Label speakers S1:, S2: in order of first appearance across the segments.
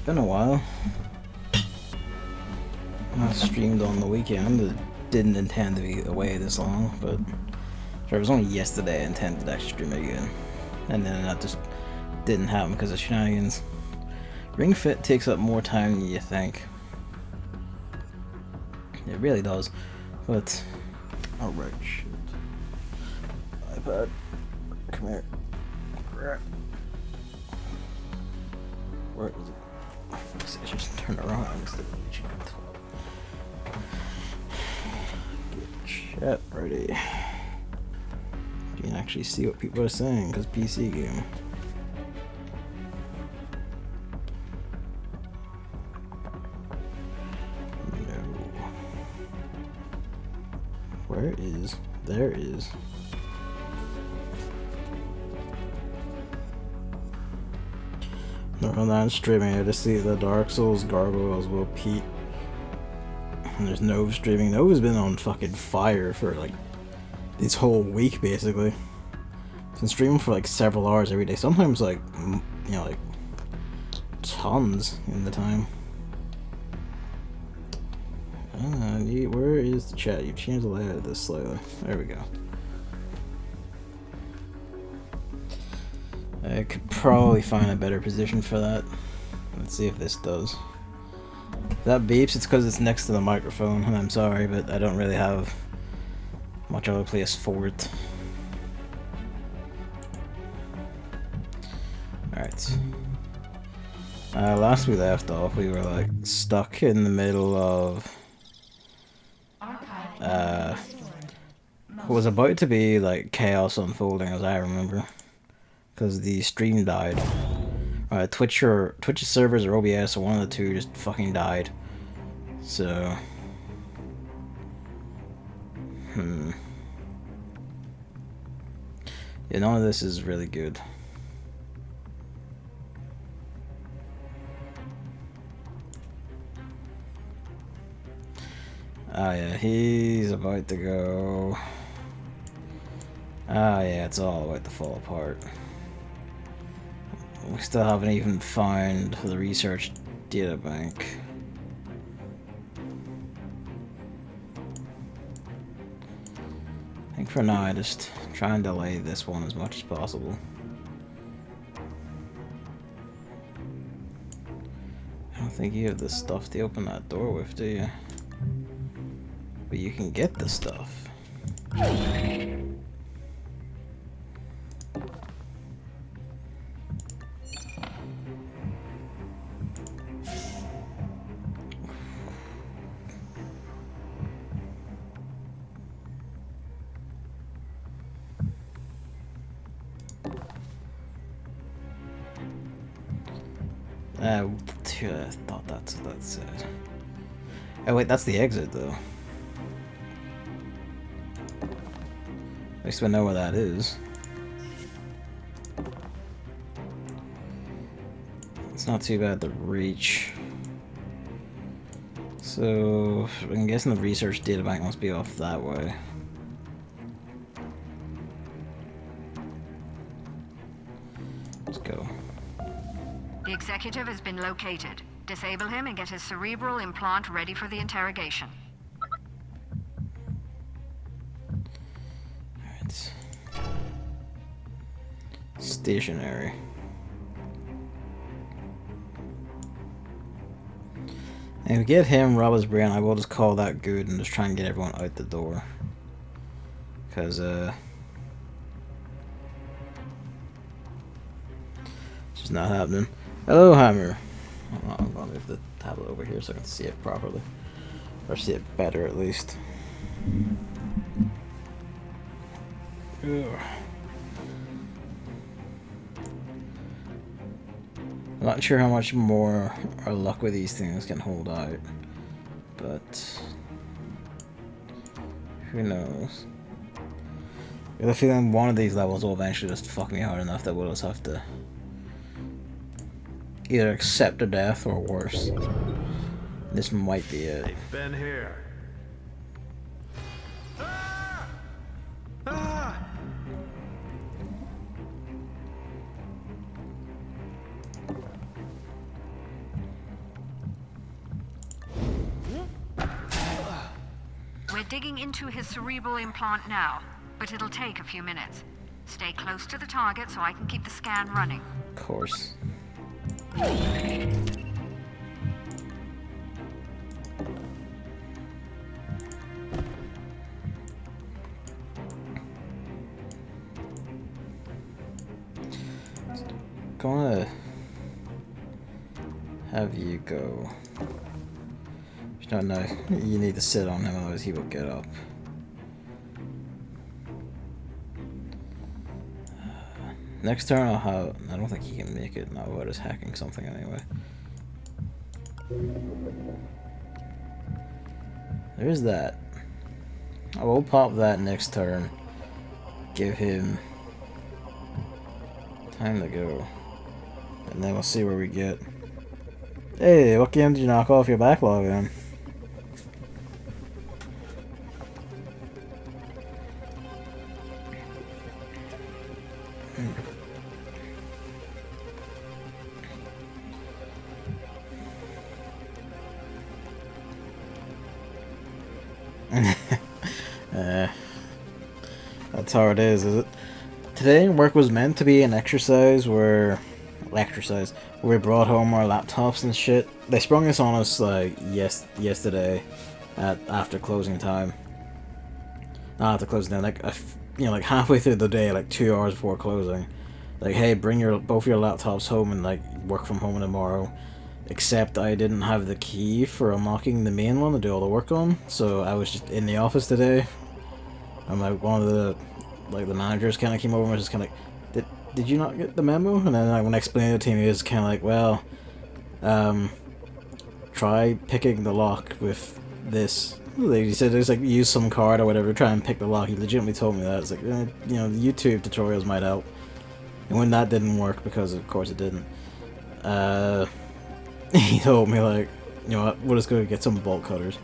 S1: Been a while. I streamed on the weekend. It didn't intend to be away this long, but it was only yesterday I intended to actually stream again. And then that just didn't happen because of shenanigans. Ring Fit takes up more time than you think. It really does. But alright, shit. iPad. Come here. Where is it? I should just turn around instead of reaching out. Get chat ready. You can actually see what people are saying because PC game. No. Where is? There is. No, I'm not streaming. I just see the Dark Souls gargoyles will Pete. And there's Nove streaming. Nove's been on fucking fire for like this whole week basically. Been streaming for like several hours every day. Sometimes like you know like tons in the time. Where is the chat? You've changed the layout of this slightly. There we go. I could probably find a better position for that. Let's see if this does. If that beeps, it's because it's next to the microphone, and I'm sorry, but I don't really have much other place for it. Alright. Last we left off, we were like stuck in the middle of what was about to be like chaos unfolding, as I remember. Because the stream died. Twitch's servers or OBS or one of the two just fucking died. So... Yeah, none of this is really good. Oh yeah, he's about to go... Ah yeah, it's all about to fall apart. We still haven't even found the research data bank. I think for now I just try and delay this one as much as possible. I don't think you have the stuff to open that door with, do you? But you can get the stuff. I thought that's it. Oh wait, that's the exit though. At least we know where that is. It's not too bad to reach. So I'm guessing the research data bank must be off that way. Let's go.
S2: The executive has been located. Disable him and get his cerebral implant ready for the interrogation.
S1: Alright. Stationary. And if we get him, rob his brain, I will just call that good and just try and get everyone out the door. Because, it's just not happening. Hello, Hammer. I'm gonna move the tablet over here so I can see it properly. Or see it better, at least. Ugh. I'm not sure how much more our luck with these things can hold out. But... who knows? I have a feeling one of these levels will eventually just fuck me hard enough that we'll just have to either accept a death or worse. This might be it.
S3: They've been here.
S2: We're digging into his cerebral implant now, but it'll take a few minutes. Stay close to the target so I can keep the scan running.
S1: Of course. Gonna have you go. No, you need to sit on him, otherwise he will get up. Next turn I'll have... I don't think he can make it. No, what is hacking something anyway. There's that. I will pop that next turn. Give him time to go. And then we'll see where we get. Hey, what game did you knock off your backlog then? That's how it is it? Today, work was meant to be an exercise where we brought home our laptops and shit. They sprung this on us like yesterday, after closing time. Not after closing time, like like halfway through the day, like 2 hours before closing. Like, hey, bring both your laptops home and like work from home tomorrow. Except I didn't have the key for unlocking the main one to do all the work on, so I was just in the office today. And like one of the managers kind of came over and was just kind of like, did you not get the memo? And then when I explained it to him, he was kind of like, well, try picking the lock with this. He said there's like, use some card or whatever, try and pick the lock. He legitimately told me that. It's like, the YouTube tutorials might help. And when that didn't work, because of course it didn't, he told me like, you know what, we'll just go get some bolt cutters.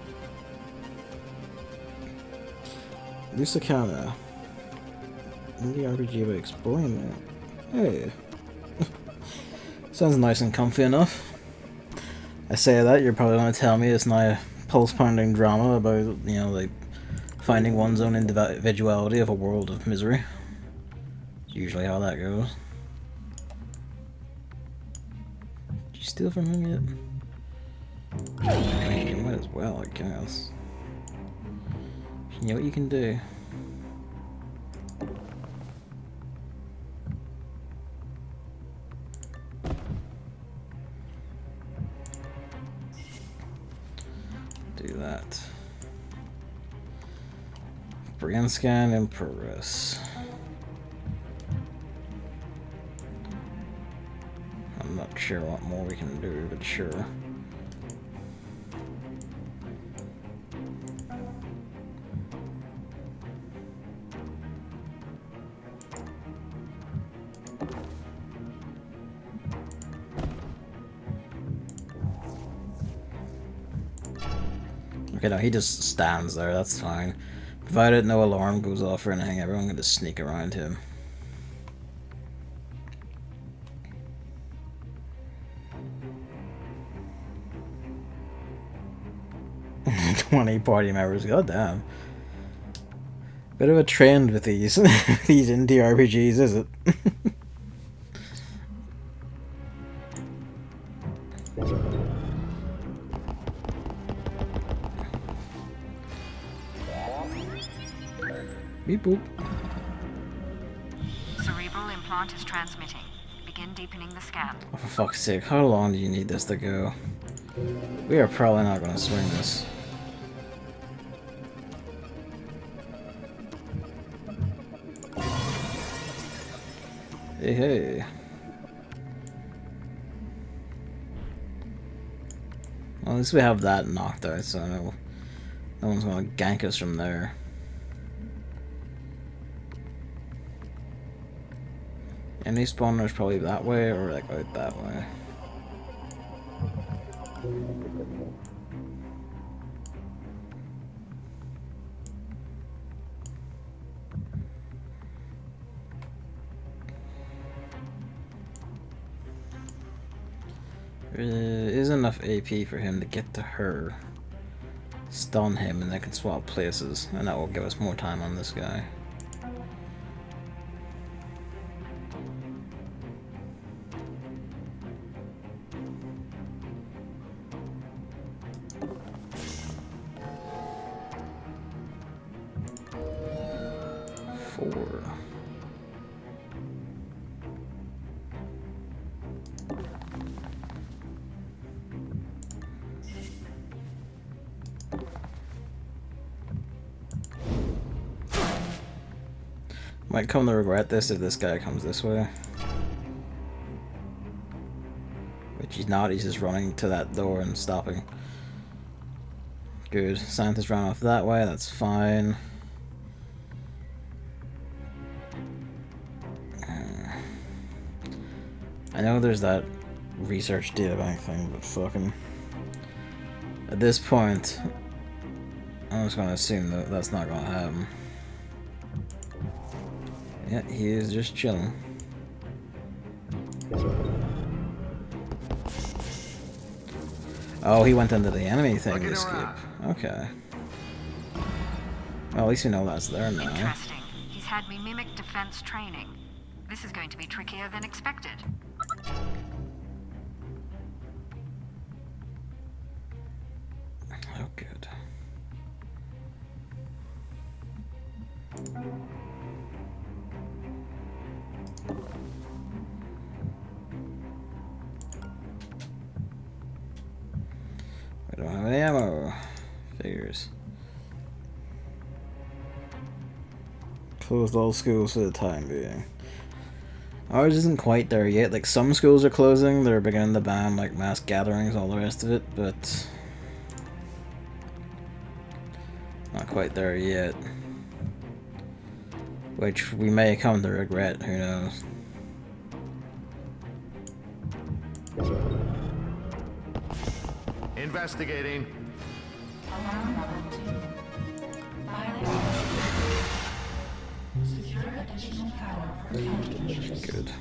S1: Used to kinda indie RPG by exploring that. Hey. Sounds nice and comfy enough. I say that, you're probably gonna tell me it's not a pulse-pounding drama about, like finding one's own individuality of a world of misery. It's usually how that goes. Did you steal from him yet? I mean, you might as well, I guess. You know what you can do? Do that. Brain scan in progress. I'm not sure what more we can do, but sure. Okay, no, he just stands there, that's fine. Provided no alarm goes off or anything, everyone can just sneak around him. "20 party members, goddamn. Bit of a trend with these these indie RPGs, is it?" Beep boop.
S2: Cerebral implant is transmitting. Begin deepening the scan.
S1: Oh, for fuck's sake, how long do you need this to go? We are probably not gonna swing this. Hey, hey. Well, at least we have that knocked out, so no one's gonna gank us from there. Enemy spawner's probably that way, or like out that way. There is enough AP for him to get to her. stun him and they can swap places, and that will give us more time on this guy. Might come to regret this if this guy comes this way. Which he's not, he's just running to that door and stopping. Good. Scientist ran off that way, that's fine. I know there's that research data bank thing, but fucking... At this point, I'm just gonna assume that that's not gonna happen. Yeah, he is just chilling. Oh, he went into the enemy thing to escape. Okay. Well, at least we know that's there now.
S2: Interesting. He's had me mimic defense training. This is going to be trickier than expected.
S1: Oh, good. I don't have any ammo. Figures. Closed all schools for the time being. Ours isn't quite there yet. Like, some schools are closing. They're beginning to ban, like, mass gatherings, all the rest of it, but... not quite there yet. Which we may come to regret, who knows.
S3: Investigating.
S4: Alarm level 2. Violation. Secure additional power for countermeasures.
S1: Good.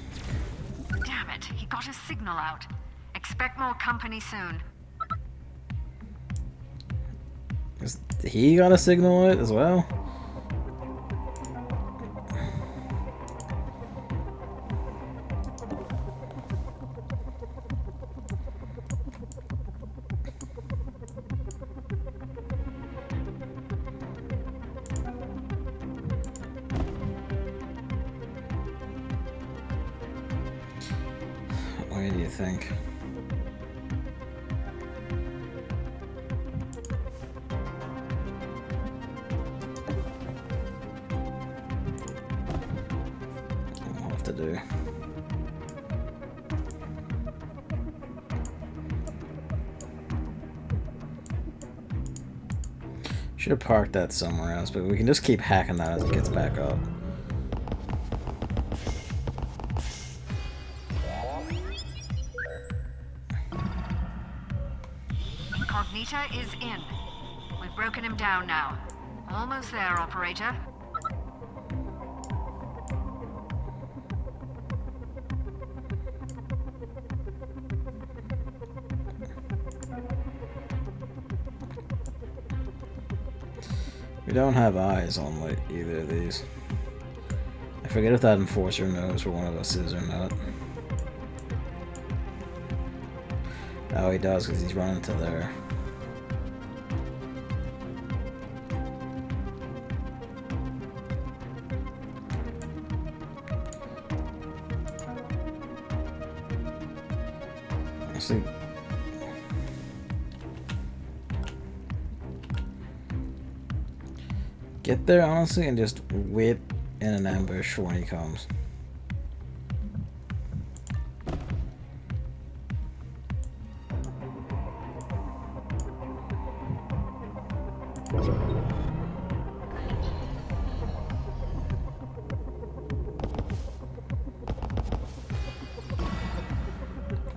S2: Damn it, he got his signal out. Expect more company soon.
S1: He got a signal out as well? What do you think? I'll have to do. Should have parked that somewhere else, but we can just keep hacking that as it gets back up.
S2: Incognita is in. We've broken him down now. Almost there, operator.
S1: We don't have eyes on like either of these. I forget if that enforcer knows where one of us is or not. Oh, he does because he's running to there. Actually, get there honestly and just wait in an ambush for when he comes.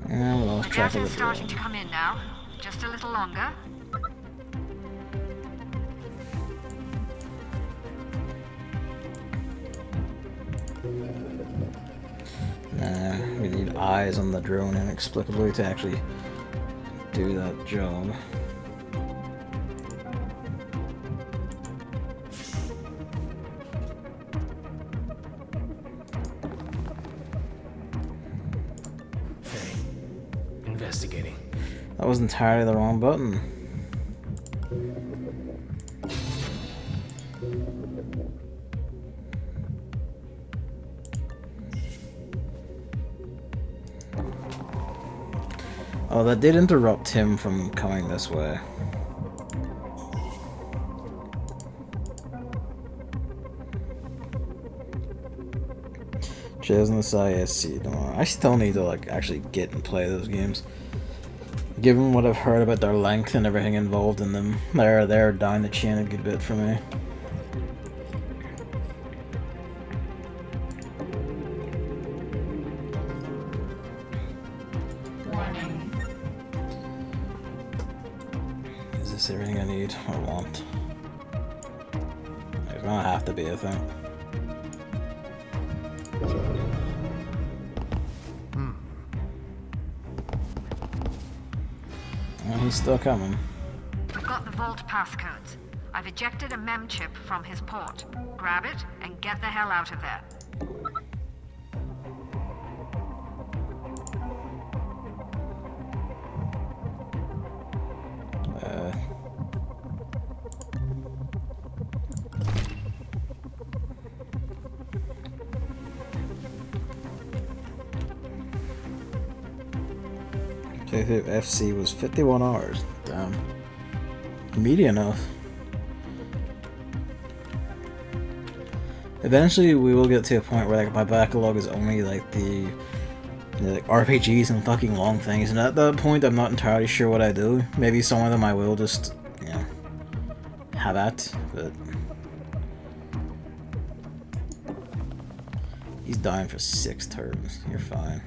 S1: And we lost
S2: The
S1: track
S2: data's
S1: of the
S2: starting to
S1: drone.
S2: come in now. Just a little longer.
S1: Nah, we need eyes on the drone inexplicably to actually do that job.
S3: investigating.
S1: That was entirely the wrong button. Oh, that did interrupt him from coming this way. Shares in the ISC. I still need to like actually get and play those games. Given what I've heard about their length and everything involved in them, they're down the chain a good bit for me.
S4: Warning.
S1: Is this everything I need or want? It's gonna have to be, I think. Oh, he's still coming.
S2: We've got the vault passcodes. I've ejected a mem chip from his port. Grab it and get the hell out of there.
S1: FC was 51 hours. Damn. Meaty enough. Eventually we will get to a point where like my backlog is only like the like RPGs and fucking long things, and at that point I'm not entirely sure what I do. Maybe some of them I will just, you know, have at, but he's dying for 6 turns. You're fine.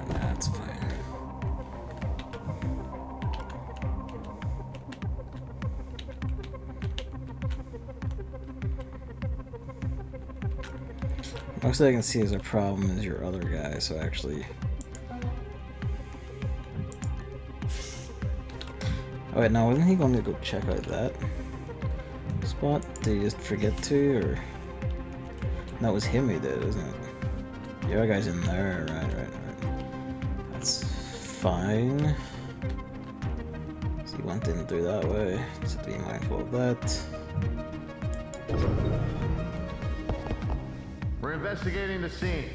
S1: That's fine. Most I can see as a problem is your other guy, so actually... Oh wait, now wasn't he going to go check out that spot? Did he just forget to, or... That was him he did, isn't it? The other guy's in there, right. That's fine. So he went in through that way, so be mindful of that.
S5: We're investigating the scene.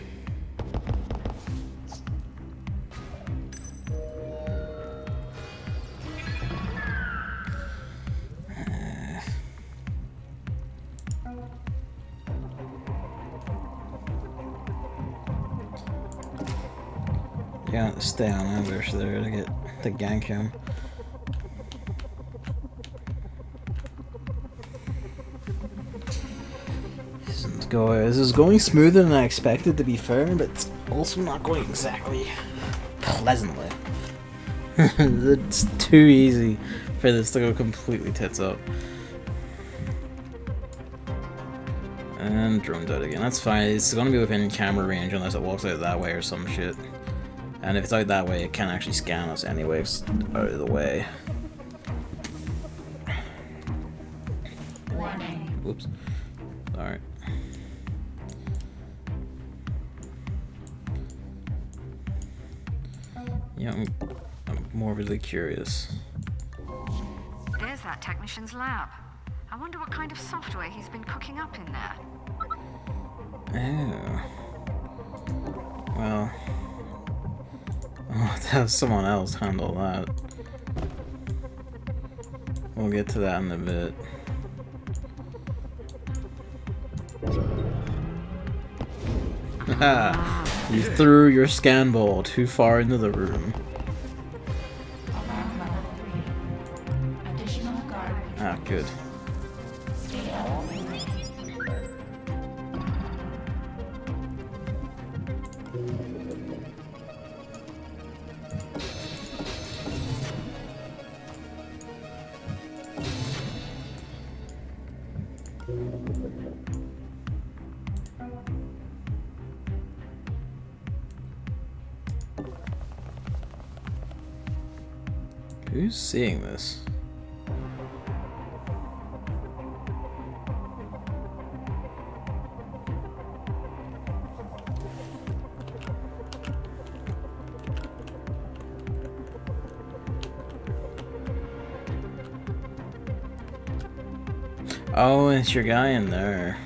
S1: You have to stay on ambush there to get to gank him. This is going smoother than I expected, to be fair, but it's also not going exactly pleasantly. It's too easy for this to go completely tits up. And drones out again. That's fine. It's going to be within camera range unless it walks out that way or some shit. And if it's out that way, it can actually scan us anyway. It's out of the way.
S4: Warning.
S1: Whoops. Alright. Yeah, I'm morbidly curious.
S2: There's that technician's lab. I wonder what kind of software he's been cooking up in there.
S1: Oh. Well, I'll have to have someone else handle that. We'll get to that in a bit. Haha! You threw your scan ball too far into the room.
S4: Alarm level 3. Additional guard.
S1: Ah, good.
S4: Stay out.
S1: Who's seeing this? Oh, it's your guy in there.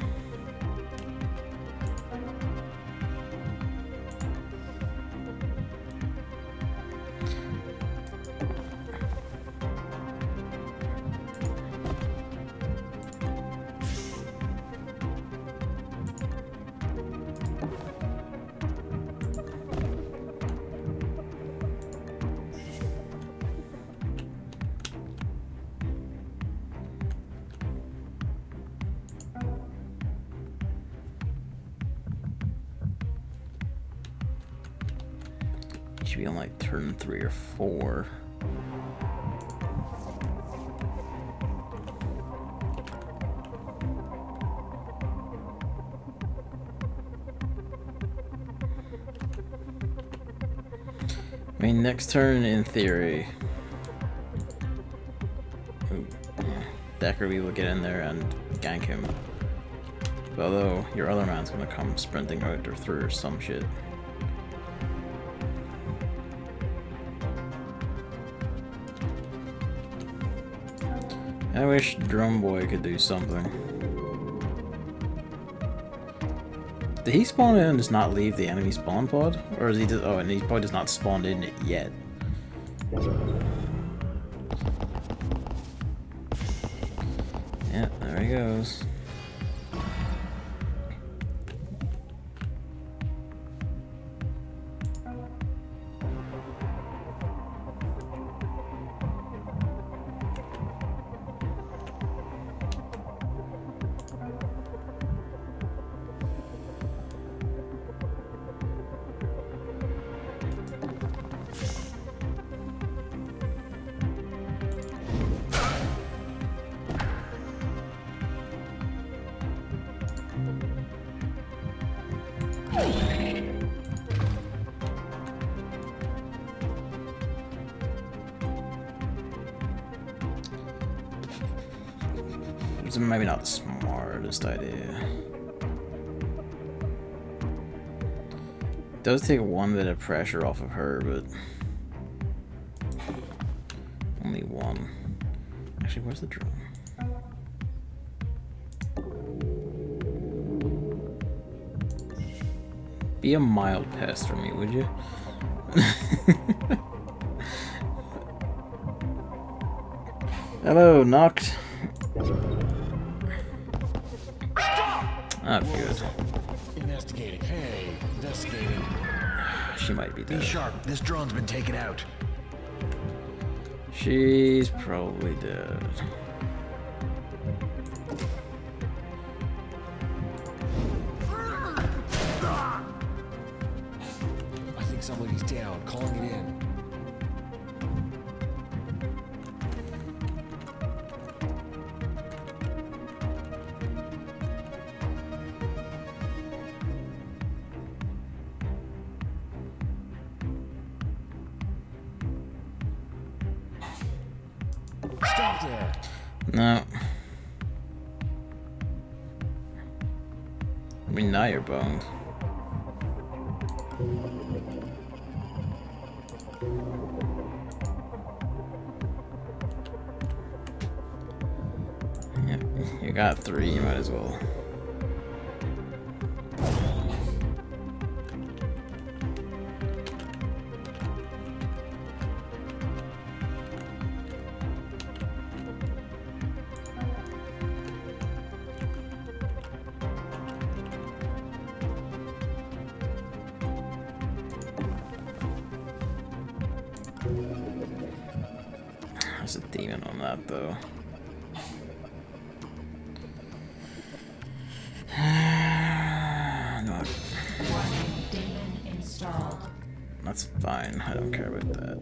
S1: Should be on like turn 3 or 4. I mean, next turn in theory, Deckerby will get in there and gank him. Although your other man's gonna come sprinting out or through or some shit. I wish Drum Boy could do something. Did he spawn in and just not leave the enemy spawn pod? Or is he just, oh, and he probably does not spawned in it yet. Yeah, there he goes. It's maybe not the smartest idea. It does take one bit of pressure off of her, but only one. Actually, where's the drone? Be a mild pest for me, would you? Hello, knocked. Oh, good.
S3: Investigating. Hey, investigating.
S1: She might be dead.
S3: Be sharp. This drone's been taken out.
S1: She's probably dead.
S3: I think somebody's down. Calling it in. Stop there.
S1: No. I mean, now you're boned. Yeah, you got 3, you might as well. There's a demon on that though. No,
S4: Warning, demon installed.
S1: that's fine. I don't care about that.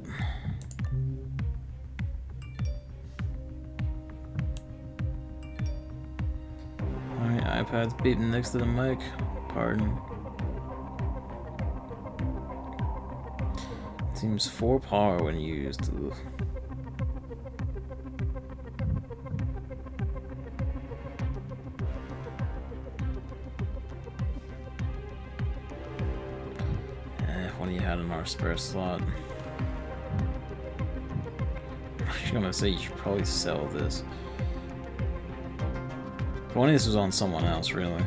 S1: Alright, iPad's beeping next to the mic. Pardon. Seems 4 power when used. Ugh. What do you had in our spare slot? I was gonna say you should probably sell this. If only this was on someone else, really.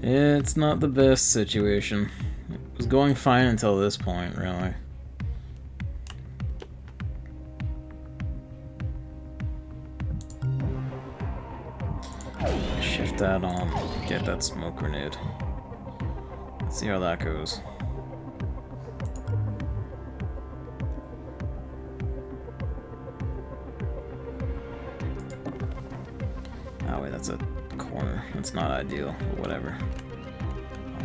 S1: It's not the best situation. It was going fine until this point, really. Shift that on, get that smoke grenade. Let's see how that goes. Oh wait, that's a corner. That's not ideal, but whatever.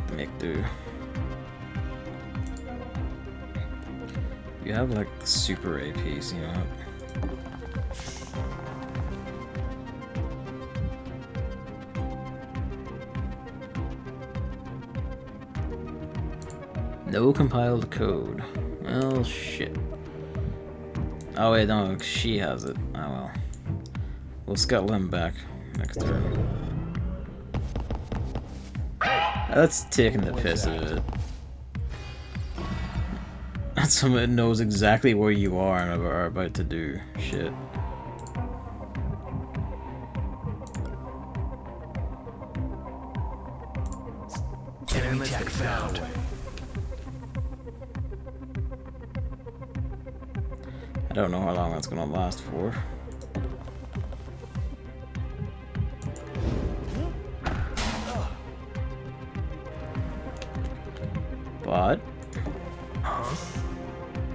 S1: I'll make do. You have like the super APs, you know. No compiled code. Well, shit. Oh wait, no, she has it. Oh well. We'll scout Lim back next turn. That's taking the piss of it. That's someone that knows exactly where you are and are about to do shit.
S3: Enemy tech found.
S1: I don't know how long that's gonna last for. But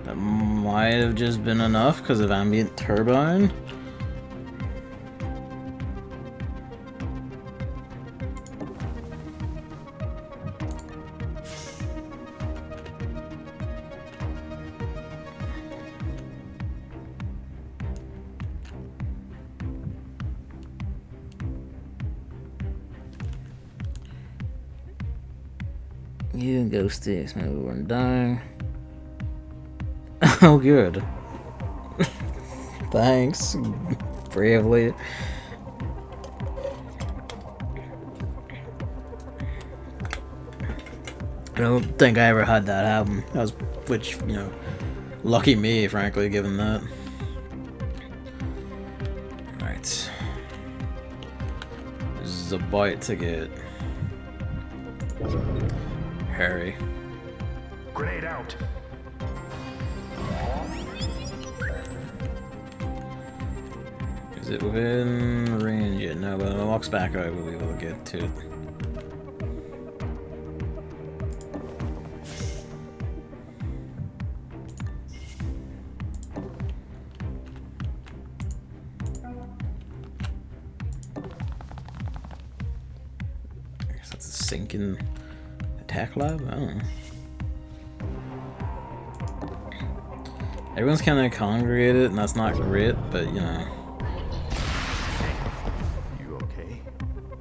S1: that might have just been enough because of ambient turbine. You can go sticks, maybe we're dying. Oh, good. Thanks, bravely. I don't think I ever had that happen. That was, which, you know, lucky me, frankly, given that. Alright. This is a bite to get. Harry.
S3: Grenade out.
S1: Is it within range yet? No, but when it walks back, I will be able to get to it. I guess that's a sinking attack lab? I don't know. Everyone's kind of congregated, and that's not great, but you know.
S3: You okay?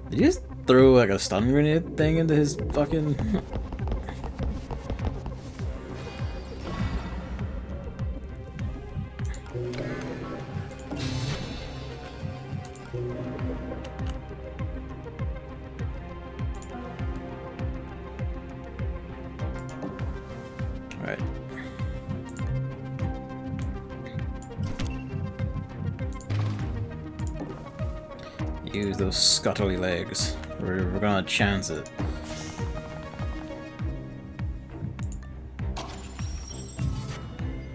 S1: Did you just throw like a stun grenade thing into his fucking... Alright. Use those scuttly legs. We're gonna chance it.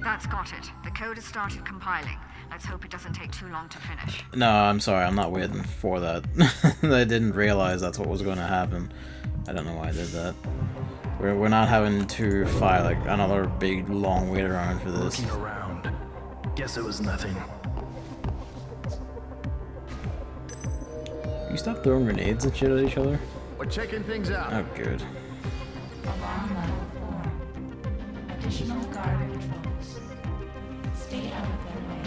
S2: That's got it. The code has started compiling. Let's hope it doesn't take too long to finish.
S1: No, I'm sorry, I'm not waiting for that. I didn't realize that's what was going to happen. I don't know why I did that. We're not having to fight like another big long wait around for this.
S3: Looking around. Guess it was nothing.
S1: You stop throwing grenades and shit at each other?
S3: We're checking things out.
S1: Oh, good.
S4: Alarm level 4. Additional guard patrols. Stay out of their way.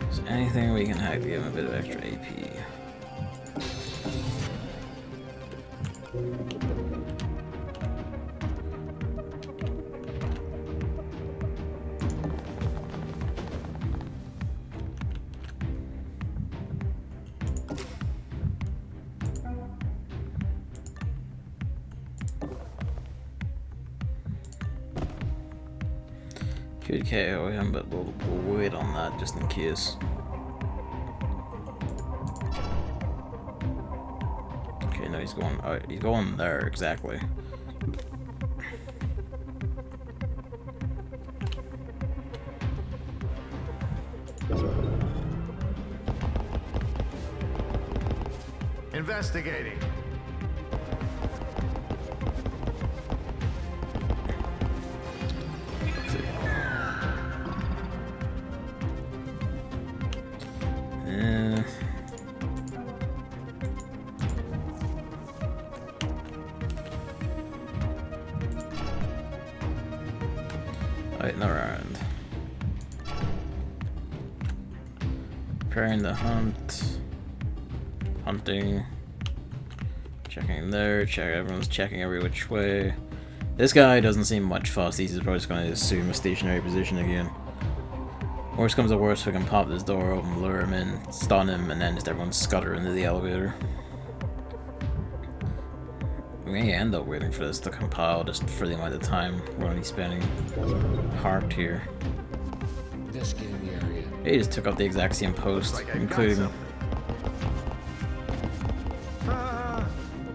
S1: Is there anything we can hack to give him a bit of extra AP? Could KO him, but we'll wait on that just in case. Okay, no, he's going. He's going there exactly.
S3: Investigating.
S1: Alright, no round. Preparing the hunt. Hunting. Checking there, everyone's checking every which way. This guy doesn't seem much fuss, he's probably just gonna assume a stationary position again. Worst comes to worst, we can pop this door open, lure him in, stun him, and then just everyone scutter into the elevator. We may end up waiting for this to compile just for the amount of time we're going to be spending parked here.
S5: Investigating the area.
S1: He just took up the exact same post, including...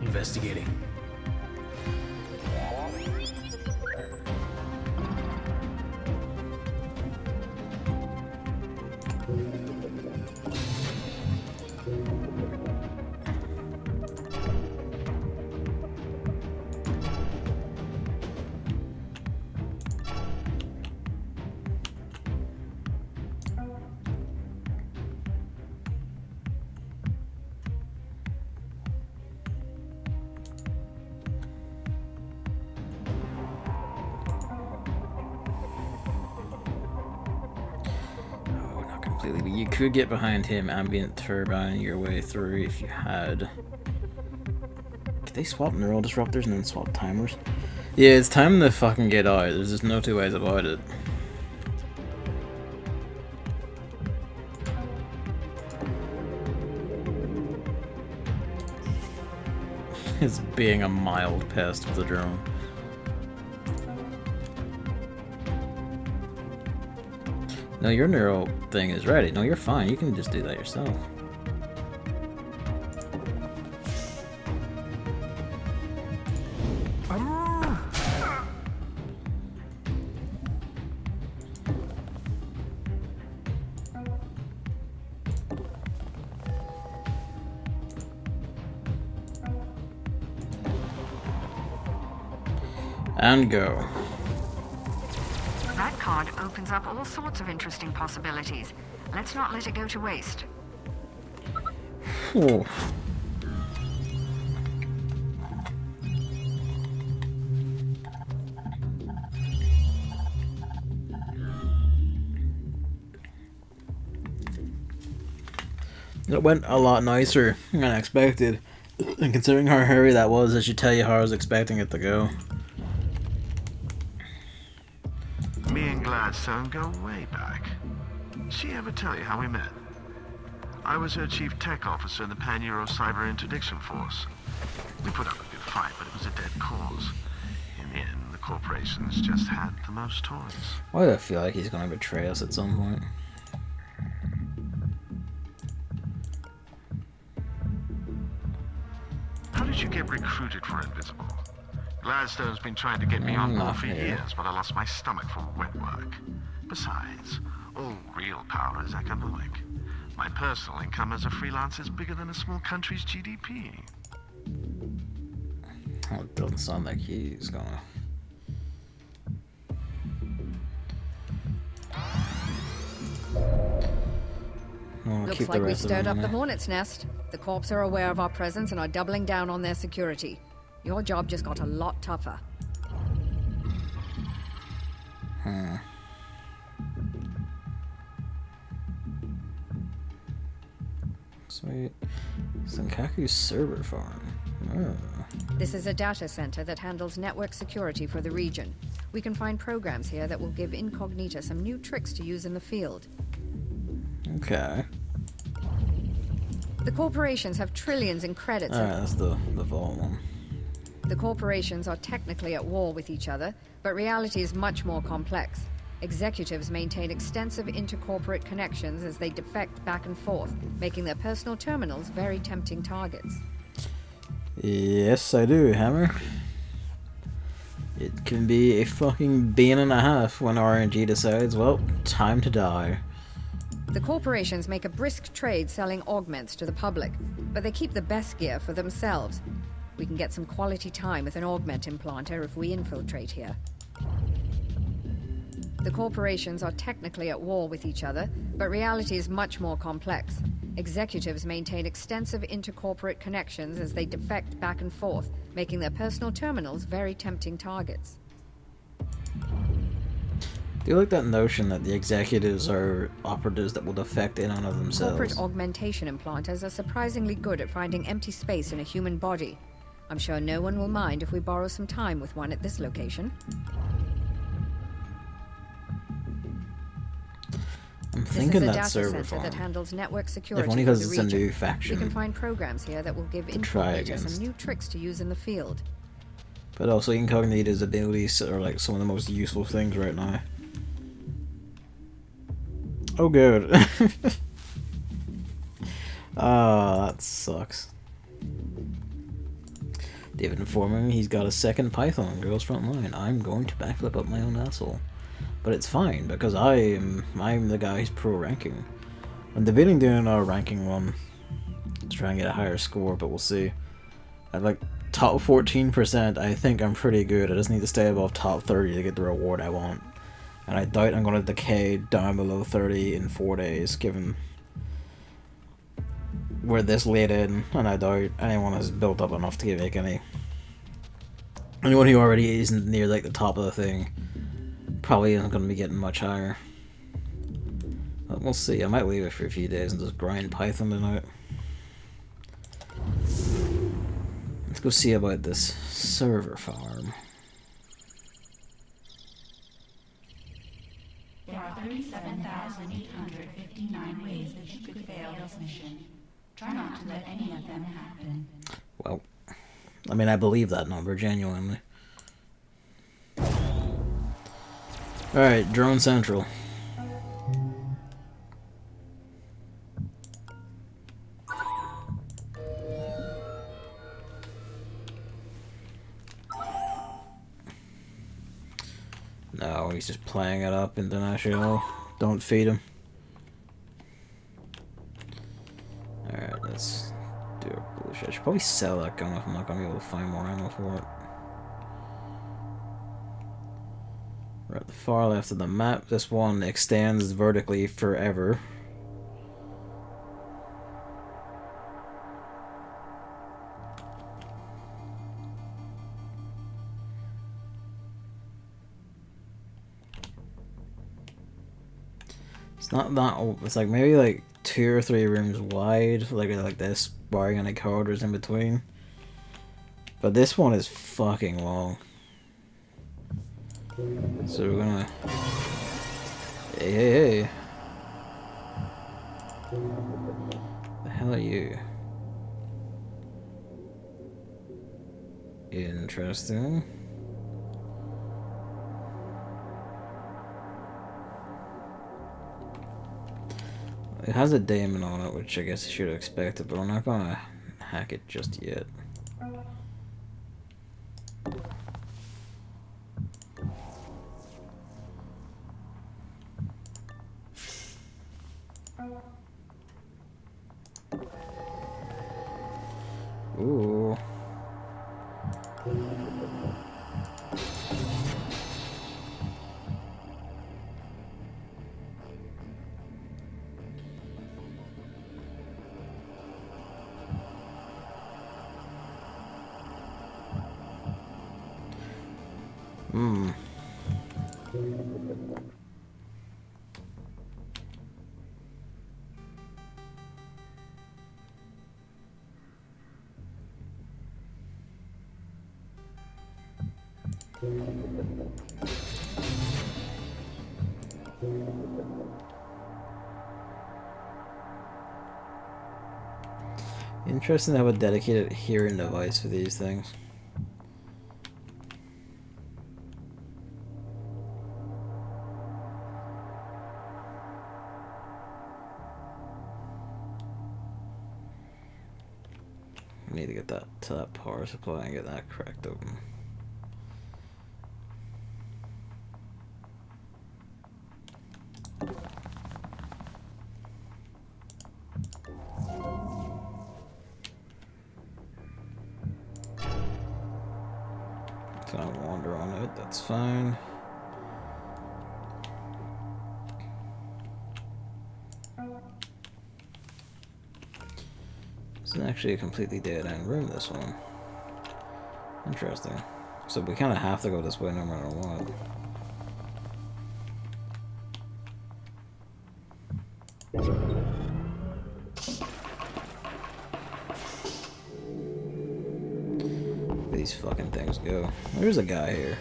S5: Investigating.
S1: But you could get behind him, ambient turbine your way through if you had. Did they swap neural disruptors and then swap timers? Yeah, it's time to fucking get out. There's just no two ways about it. It's being a mild pest with the drone. No, your neural thing is ready. No, you're fine. You can just do that yourself. And go.
S2: That card opens up all sorts of interesting possibilities. Let's not let it go to waste.
S1: Ooh. It went a lot nicer than I expected. And considering how hairy that was, I should tell you how I was expecting it to go.
S3: Me and Gladstone go way back. She ever tell you how we met? I was her chief tech officer in the Pan-Euro Cyber Interdiction Force. We put up a good fight, but it was a dead cause. In the end, the corporations just had the most toys.
S1: Why do I feel like he's gonna betray us at some point?
S3: How did you get recruited for Invisible? Gladstone's been trying to get me on board for years, but I lost my stomach for wet work. Besides, all real power is economic. My personal income as a freelancer is bigger than a small country's GDP.
S1: Oh, it doesn't sound like he's gonna...
S6: Looks like we stirred up the hornet's nest. The Corps are aware of our presence and are doubling down on their security. Your job just got a lot tougher.
S1: Sweet. Senkaku's server farm. Oh.
S6: This is a data center that handles network security for the region. We can find programs here that will give Incognita some new tricks to use in the field.
S1: Okay.
S6: The corporations have trillions in credits.
S1: Alright, that's the vault one.
S6: The corporations are technically at war with each other, but reality is much more complex. Executives maintain extensive intercorporate connections as they defect back and forth, making their personal terminals very tempting targets.
S1: Yes, I do, Hammer. It can be a fucking bean and a half when RNG decides, well, time to die.
S6: The corporations make a brisk trade selling augments to the public, but they keep the best gear for themselves. We can get some quality time with an augment implanter if we infiltrate here. The corporations are technically at war with each other, but reality is much more complex. Executives maintain extensive intercorporate connections as they defect back and forth, making their personal terminals very tempting targets.
S1: Do you like that notion that the executives are operatives that will defect in on of themselves?
S6: Corporate augmentation implanters are surprisingly good at finding empty space in a human body. I'm sure no one will mind if we borrow some time with one at this location.
S1: I'm thinking that
S6: This is a
S1: server
S6: data center
S1: farm.
S6: that handles network security
S1: If only
S6: for
S1: because
S6: the
S1: it's a
S6: region.
S1: new
S6: We
S1: faction.
S6: can find programs here that will give
S1: try
S6: incognito
S1: against.
S6: some new tricks to use in the field.
S1: But also Incognito's abilities are like some of the most useful things right now. Oh good. Ah, that sucks. David informing he's got a second Python on Girls Front Line. I'm going to backflip up my own asshole. But it's fine, because I'm the guy who's pro ranking. I'm debating doing a ranking one to try and get a higher score, but we'll see. At like top 14%, I think I'm pretty good. I just need to stay above top 30 to get the reward I want. And I doubt I'm going to decay down below 30 in 4 days, given we're this late in, and I doubt anyone has built up enough to make any. Anyone who already isn't near like the top of the thing probably isn't going to be getting much higher. But we'll see. I might leave it for a few days and just grind Python tonight. Let's go see about this server farm.
S4: There are 37,859 ways that you could fail this mission. Try not to let any of them happen.
S1: Well, I mean, I believe that number, genuinely. Alright, Drone Central. No, he's just playing it up, International. Don't feed him. Alright, let's do a bullshit. I should probably sell that gun if I'm not going to be able to find more ammo for it. We're at the far left of the map. This one extends vertically forever. It's not that old. It's like maybe like 2 or 3 rooms wide, like this, barring any corridors in between. But this one is fucking long. So we're gonna... Hey. The hell are you? Interesting. It has a daemon on it, which I guess I should have expected, but I'm not gonna hack it just yet. Ooh. Interesting to have a dedicated hearing device for these things. we need to get that to that power supply and get that cracked open. Can I wander on it? That's fine. It's actually a completely dead-end room, this one. Interesting. So we kind of have to go this way no matter what. These fucking things go. There's a guy here.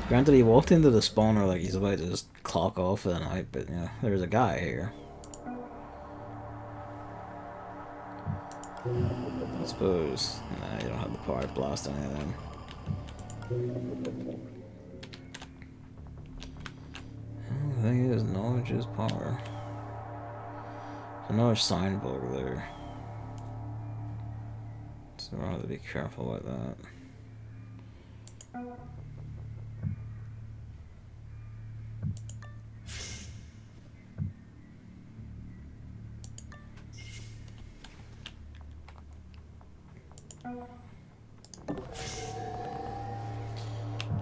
S1: Granted, he walked into the spawner like he's about to just clock off for the night, but you know, there's a guy here. I suppose. Nah, you don't have the power to blast any of them. The thing is, knowledge is power. There's another sign bug there. So we'll have to be careful about that.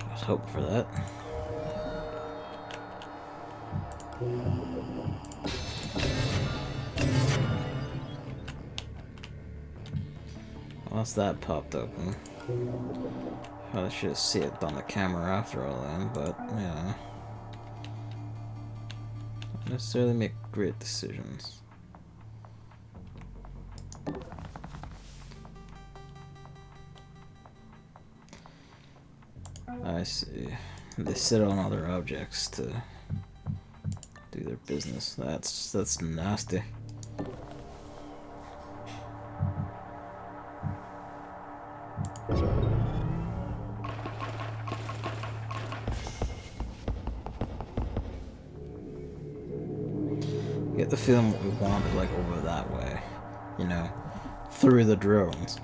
S1: Let's hope for that. Once that popped open, I should see it on the camera after all then, but yeah. Don't necessarily make great decisions. I see. They sit on other objects to do their business. That's nasty. Get the feeling what we want is like over that way, you know, through the drones.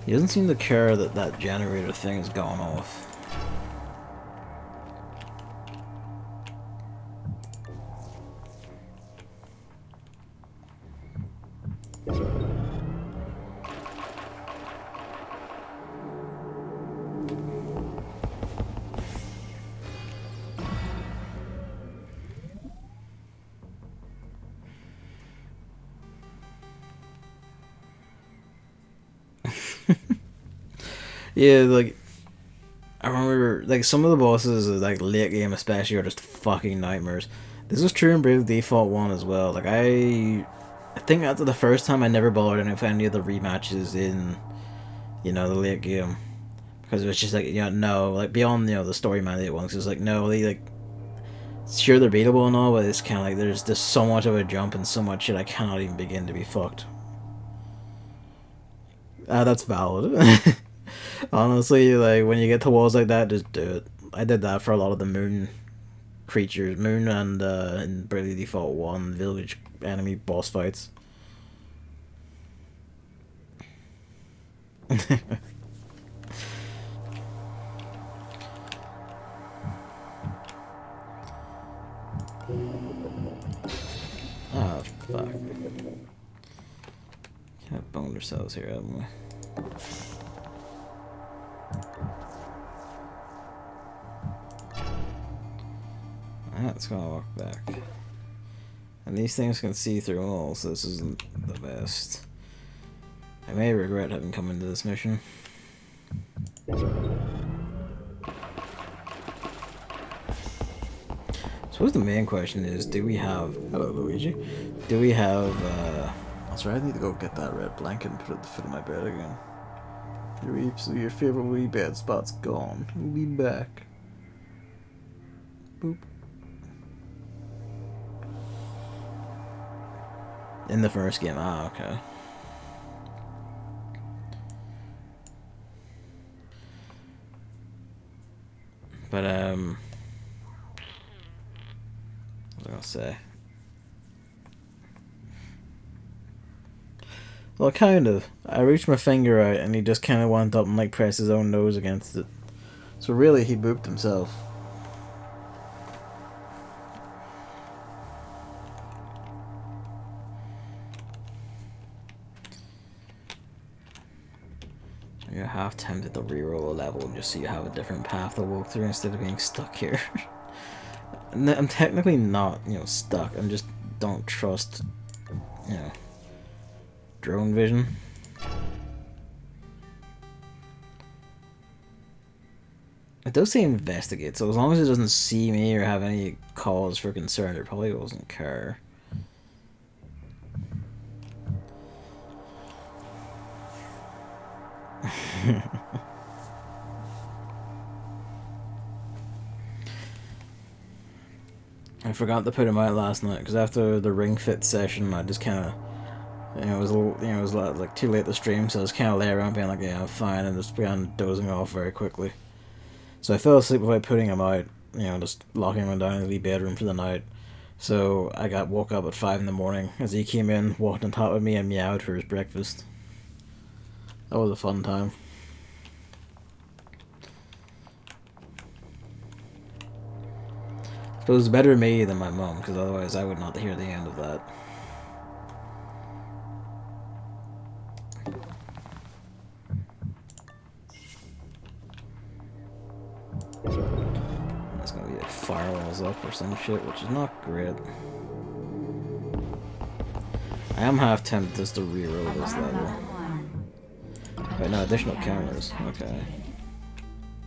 S1: He doesn't seem to care that that generator thing is going off. Yeah, like, I remember, like, some of the bosses, like, late game especially, are just fucking nightmares. This was true in Brave Default 1 as well. Like, I think after the first time, I never bothered any of the rematches in, you know, the late game. Because it was just like, you know, no, like, beyond, you know, the story mandate ones, it was like, no, they, like, sure, they're beatable and all, but it's kind of like, there's just so much of a jump and so much shit I cannot even begin to be fucked. That's valid. Honestly, like, when you get to walls like that, just do it. I did that for a lot of the moon creatures, moon and in Bravely Default 1 village enemy boss fights. Ah, fuck. Can't have boned ourselves here, haven't we? That's gonna walk back. And these things can see through walls, so this isn't the best. I may regret having come into this mission. I suppose the main question is, do we have... Hello, Luigi. Do we have, That's right, I need to go get that red blanket and put it at the foot of my bed again. Your favorite wee bed spot's gone. We'll be back. Boop. In the first game, okay. But, what was I gonna say? Well, kind of. I reached my finger out, and he just kind of went up and, like, pressed his own nose against it. So really, he booped himself. You're half tempted to reroll a level just so you have a different path to walk through instead of being stuck here. I'm technically not, stuck. I just don't trust, drone vision. It does say investigate, so as long as it doesn't see me or have any cause for concern, it probably doesn't care. I forgot to put him out last night because after the ring fit session, I just kind of, it was a little, it was like too late to stream, so I was kind of lay around being like, yeah, I'm fine, and just began dozing off very quickly. So I fell asleep without putting him out, just locking him down in the wee bedroom for the night. So I woke up at 5 in the morning as he came in, walked on top of me, and meowed for his breakfast. That was a fun time. It was better me than my mom, because otherwise I would not hear the end of that. That's gonna be like firewalls up or some shit, which is not great. I am half tempted just to reroll this level. Wait, no, additional cameras. Okay.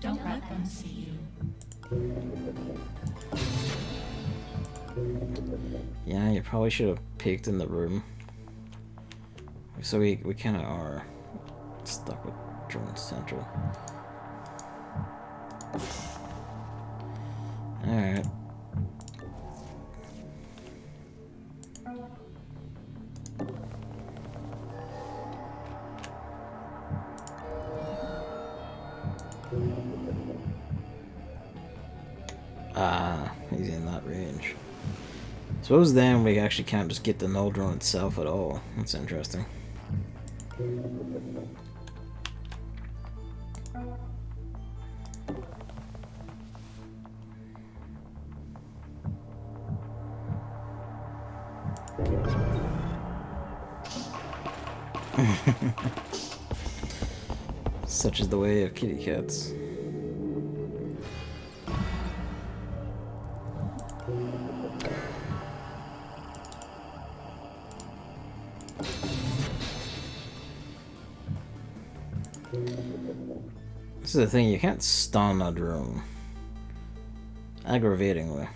S4: Don't let them see you.
S1: Yeah, you probably should have peeked in the room. So we kind of are stuck with Drone Central. Alright. Ah, he's in that range. Suppose then we actually can't just get the null drone itself at all. That's interesting. Such is the way of kitty cats. This is the thing, you can't stun a drone. Aggravatingly.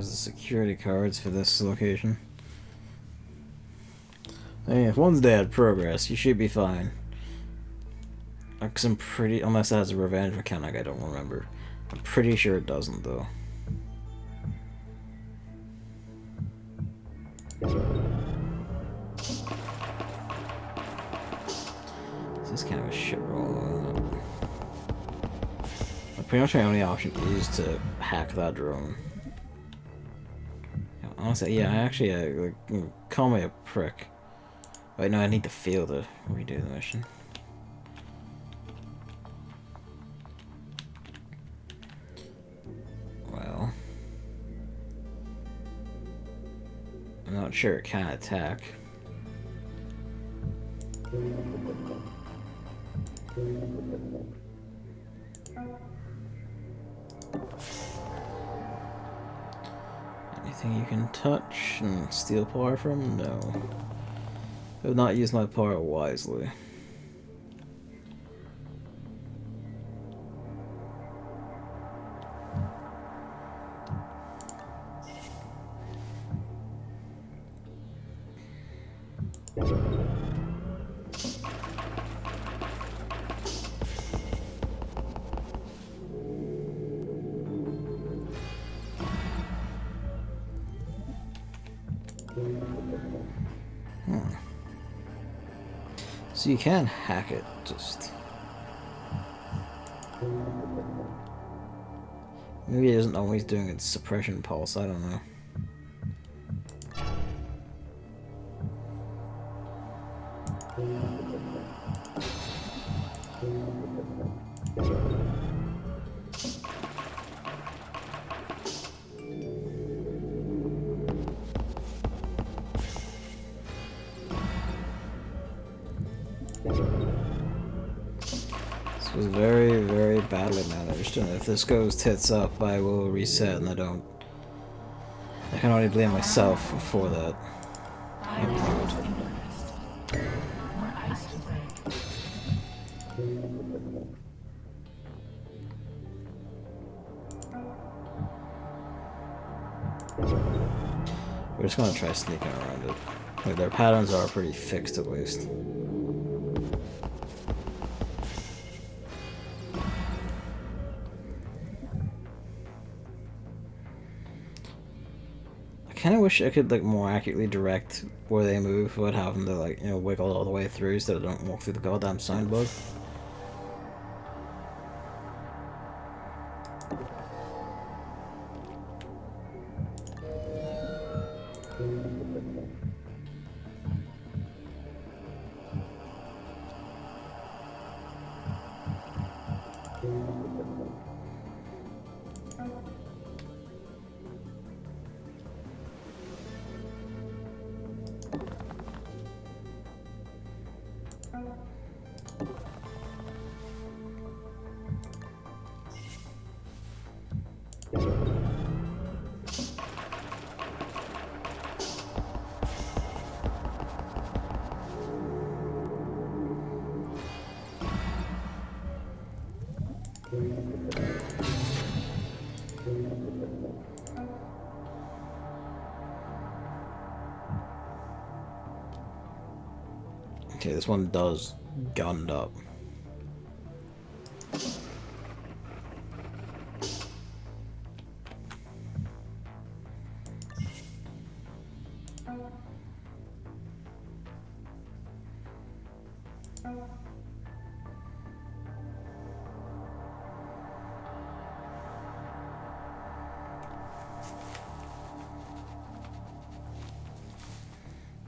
S1: The security cards for this location. I mean, if one's dead, progress, you should be fine. Cause I'm pretty, unless it has a revenge mechanic, I don't remember. I'm pretty sure it doesn't though. This is kind of a shit roll, isn't it? Pretty much my only option is to hack that drone. Honestly, yeah, I actually, call me a prick. Wait, no, I need to fail to redo the mission. Well. I'm not sure it can attack. Anything you can touch and steal power from? No. I have not used my power wisely. So you can hack it, just... Maybe it isn't always doing its suppression pulse, I don't know. This was very, very badly managed, and if this goes tits up, I will reset, and I can only blame myself for that.
S4: More ice to break.
S1: We're just gonna try sneaking around it. Like, their patterns are pretty fixed, at least. I kinda wish I could, like, more accurately direct where they move without having to, like, you know, wiggle all the way through so they don't walk through the goddamn sign bug. Okay, this one does gunned up.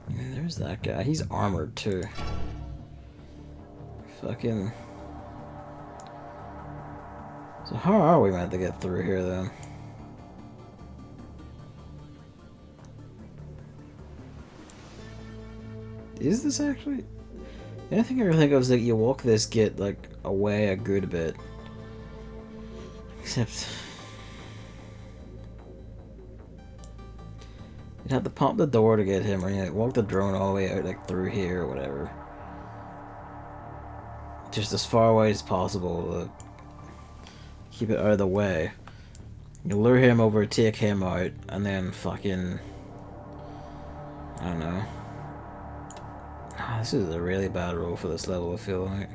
S1: Yeah, there's that guy. He's armored too. Fucking. So how are we meant to get through here then? Is this actually? The only thing I really think of is that you walk this gate like away a good bit. Except you'd have to pump the door to get him, or you know, walk the drone all the way out like through here or whatever. Just as far away as possible to keep it out of the way. You lure him over, take him out, and then fucking... I don't know. This is a really bad roll for this level, I feel like.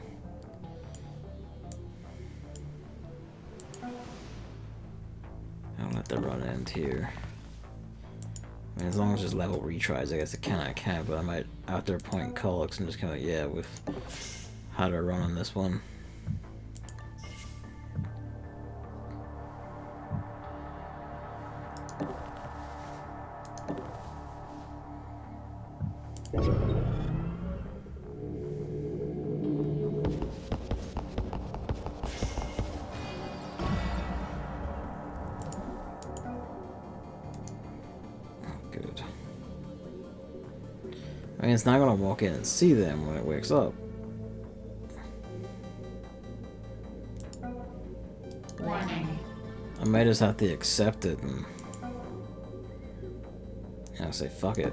S1: I'll let the run end here. I mean, as long as there's level retries, I guess I can, but I might, after point callux, and just kind of, yeah, with how to run on this one. Good. I mean, it's not gonna walk in and see them when it wakes up.
S4: Warning.
S1: I might just have to accept it and say fuck it.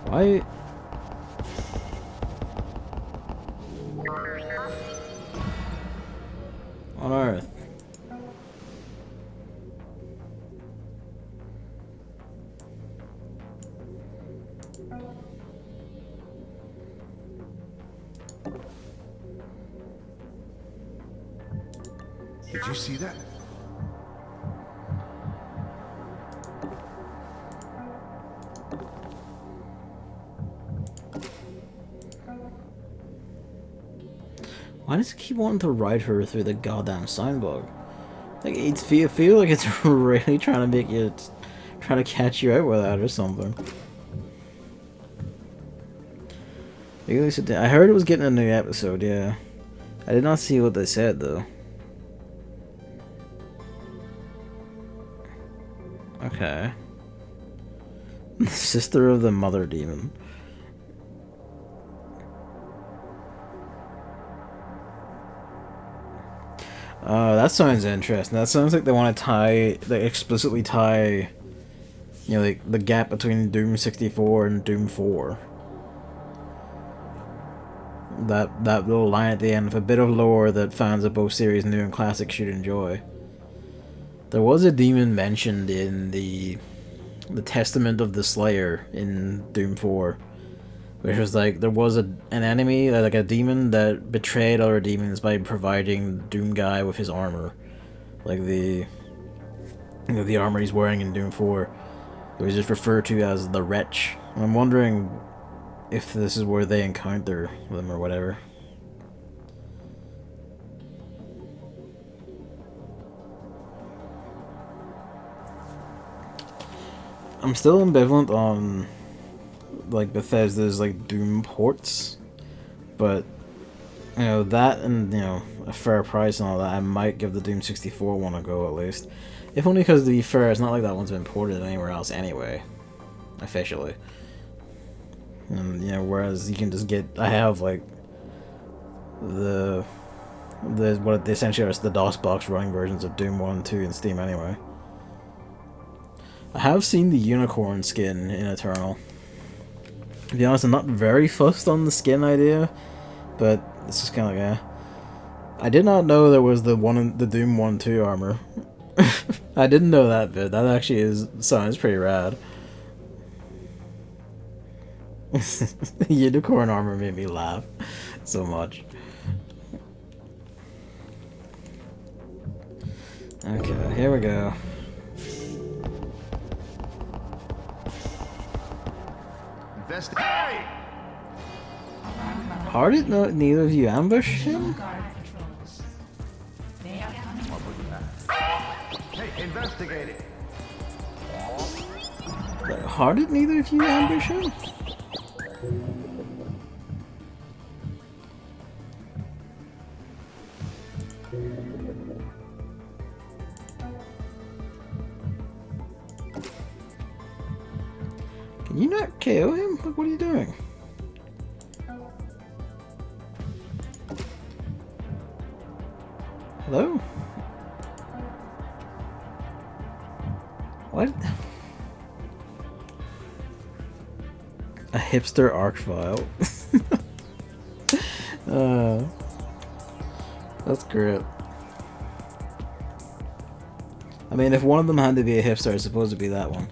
S1: Why? On Earth.
S3: Did you see that?
S1: Why does it keep wanting to ride her through the goddamn sign bug? Like, I feel like it's really trying to make you, trying to catch you out with that or something. I heard it was getting a new episode, yeah. I did not see what they said, though. Okay. The sister of the mother demon. That sounds interesting. That sounds like they want to explicitly tie, you know, like the gap between Doom 64 and Doom 4. That little line at the end of a bit of lore that fans of both series new and classic should enjoy. There was a demon mentioned in the Testament of the Slayer in Doom 4. Which was like, there was an enemy, like a demon that betrayed other demons by providing Doom Guy with his armor. Like the armor he's wearing in Doom 4. It was just referred to as the Wretch. And I'm wondering if this is where they encounter them or whatever. I'm still ambivalent on like Bethesda's like Doom ports, but you know, that and you know, a fair price and all that, I might give the Doom 64 one a go at least. If only because, to be fair, it's not like that one's been ported anywhere else anyway, officially. And you know, whereas you can just get, I have like what essentially are the DOSBox running versions of Doom 1 and 2 in Steam anyway. I have seen the unicorn skin in Eternal. To be honest, I'm not very fussed on the skin idea, but it's just kind of like, eh. I did not know there was the Doom 1-2 armor. I didn't know that bit. That actually sounds pretty rad. The unicorn armor made me laugh so much. Okay, here we go.
S3: Hey!
S1: How did neither of you ambush him?
S3: Hey, investigate it.
S1: How did neither of you ambush him? Can you not KO him? Like, what are you doing? Hello? What? A hipster arc file. That's great. I mean, if one of them had to be a hipster, it's supposed to be that one.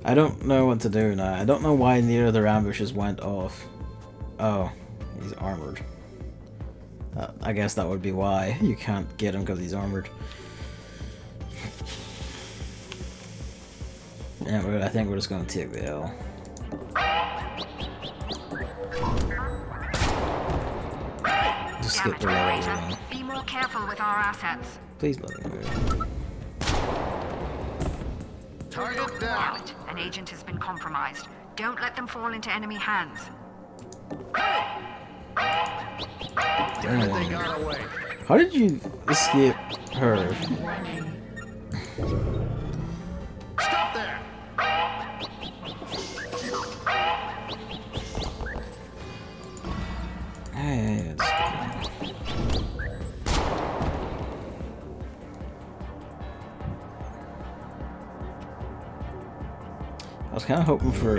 S1: I don't know what to do now. I don't know why neither of their ambushes went off. Oh, he's armored. I guess that would be why you can't get him, because he's armored. Yeah, I think we're just going to take the L. Just skip the level again.
S2: Be more careful with our assets.
S1: Please let me move.
S3: Target down.
S2: Damn it. An agent has been compromised. Don't let them fall into enemy hands.
S3: Damn it, they got away.
S1: How did you escape her?
S3: Stop there.
S1: Hey, I was kind of hoping for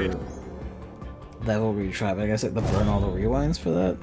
S1: level retry, but I guess I have to burn all the rewinds for that.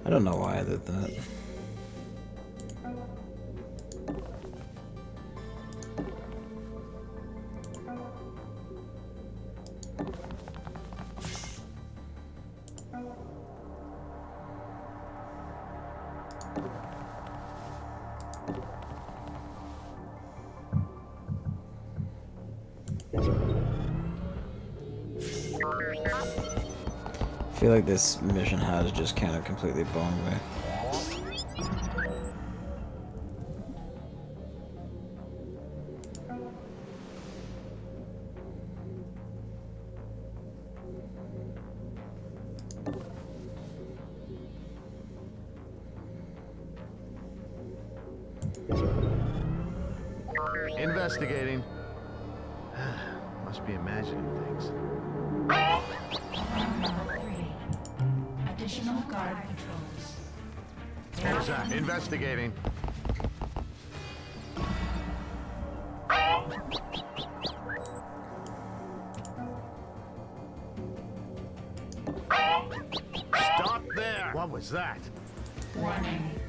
S1: I don't know why I did that. I feel like this mission has just kind of completely blown away.
S3: Investigating. Must be imagining things.
S4: Alarm number 3. Additional guard patrols.
S3: What was that? Investigating. Stop there! What was that?
S4: Warning.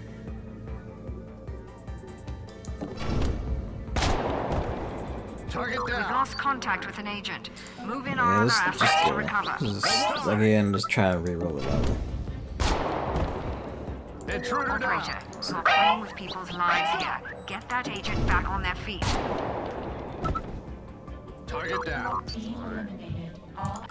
S3: Target
S2: We've
S3: down!
S2: lost contact with an agent. Move in our
S1: Yeah,
S2: other
S1: this
S2: assets
S1: just
S2: to recover.
S1: again, just try to reroll the level.
S3: Intruder down!
S2: Operator, you're playing with people's lives here. Get that agent back on their feet.
S3: Target down.
S4: Team eliminated. All.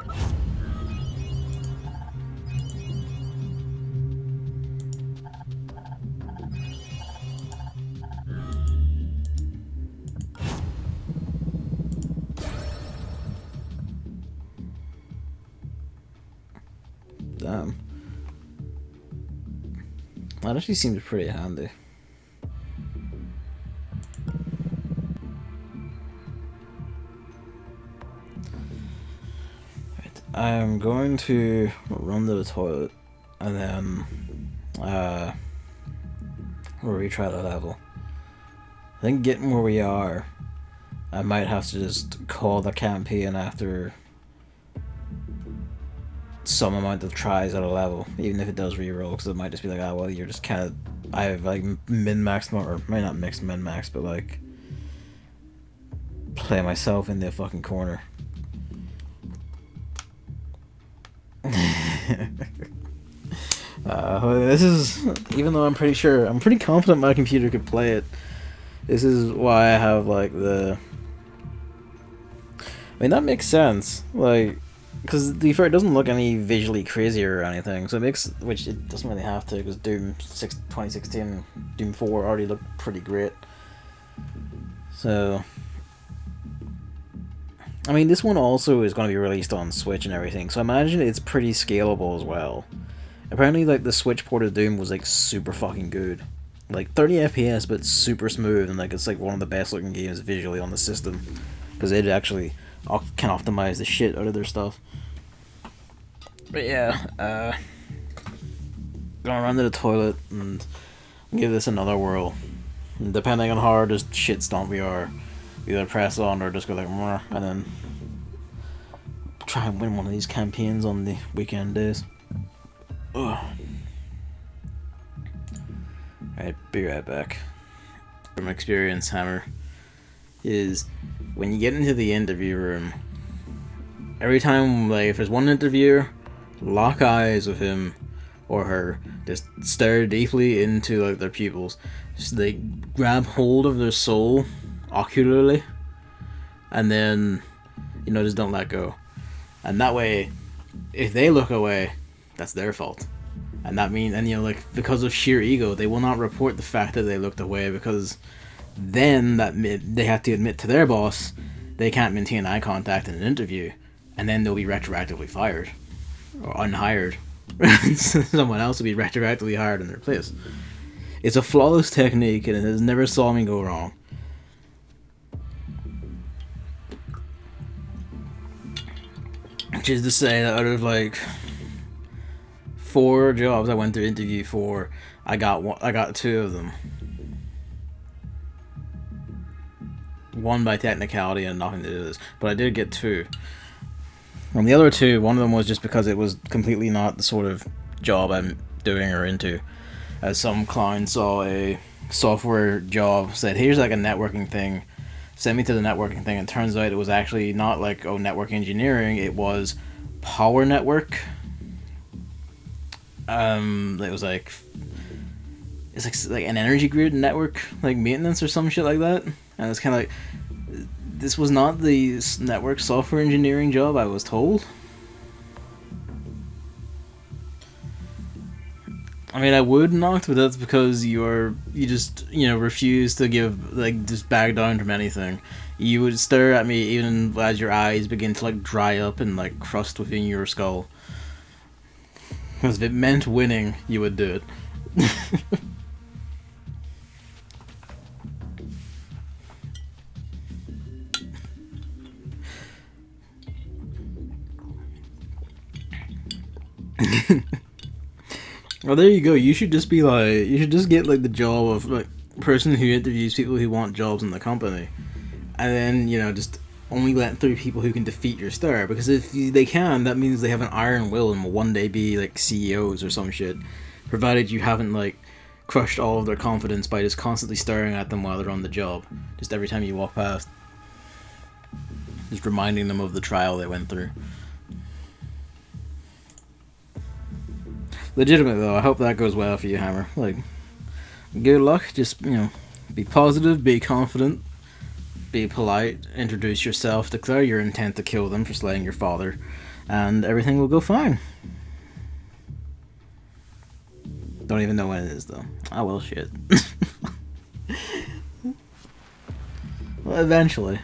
S1: Damn. That actually seems pretty handy. Right. I'm going to run to the toilet and then we'll retry the level. I think getting where we are, I might have to just call the campaign after some amount of tries at a level, even if it does reroll, because it might just be like, ah, well, you're just kind of, I've like min-maxed, or maybe not mixed min-max, but like play myself in the fucking corner. This is, even though I'm pretty confident my computer could play it, this is why I have like the, I mean, that makes sense, like, because to be fair, it doesn't look any visually crazier or anything, so it makes, which it doesn't really have to, because Doom 2016, Doom 4 already looked pretty great. So, I mean, this one also is going to be released on Switch and everything, so I imagine it's pretty scalable as well. Apparently, like, the Switch port of Doom was, like, super fucking good. Like, 30 FPS, but super smooth, and, like, it's, like, one of the best looking games visually on the system. Because it actually can optimize the shit out of their stuff. But yeah, gonna run to the toilet and give this another whirl. And depending on how hard this shit stomp we are, either press on or just go like, Mwah, and then try and win one of these campaigns on the weekend days. Ugh. Alright, be right back. From experience, Hammer, is when you get into the interview room, every time, like, if there's one interviewer, lock eyes with him or her, just stare deeply into, like, their pupils, just, like, grab hold of their soul ocularly, and then, you know, just don't let go. And that way, if they look away, that's their fault. And that means, and you know, like, because of sheer ego, they will not report the fact that they looked away, because then they have to admit to their boss they can't maintain eye contact in an interview, and then they'll be retroactively fired or unhired. Someone else will be retroactively hired in their place. It's a flawless technique, and it has never saw me go wrong. Which is to say that out of like 4 jobs I went to interview for, I got 2 of them. One by technicality and nothing to do with this, but I did get 2. And the other 2, one of them was just because it was completely not the sort of job I'm doing or into. As some clown saw a software job, said, here's like a networking thing, sent me to the networking thing, and turns out it was actually not like, oh, network engineering, it was power network. It was like, it's like an energy grid network, like maintenance or some shit like that. And it's kind of like, this was not the network software engineering job I was told. I mean, I would not, but that's because you just, you know, refuse to give, like, just back down from anything. You would stare at me even as your eyes begin to, like, dry up and, like, crust within your skull. Because if it meant winning, you would do it. Well, there you go. You should just be like, you should just get like the job of like person who interviews people who want jobs in the company, and then, you know, just only let through people who can defeat your star. Because if they can, that means they have an iron will and will one day be like CEOs or some shit, provided you haven't like crushed all of their confidence by just constantly staring at them while they're on the job, just every time you walk past, just reminding them of the trial they went through. Legitimate though, I hope that goes well for you, Hammer. Like, good luck. Just, you know, be positive, be confident, be polite, introduce yourself, declare your intent to kill them for slaying your father, and everything will go fine. Don't even know when it is though. Oh well, shit. Well, eventually.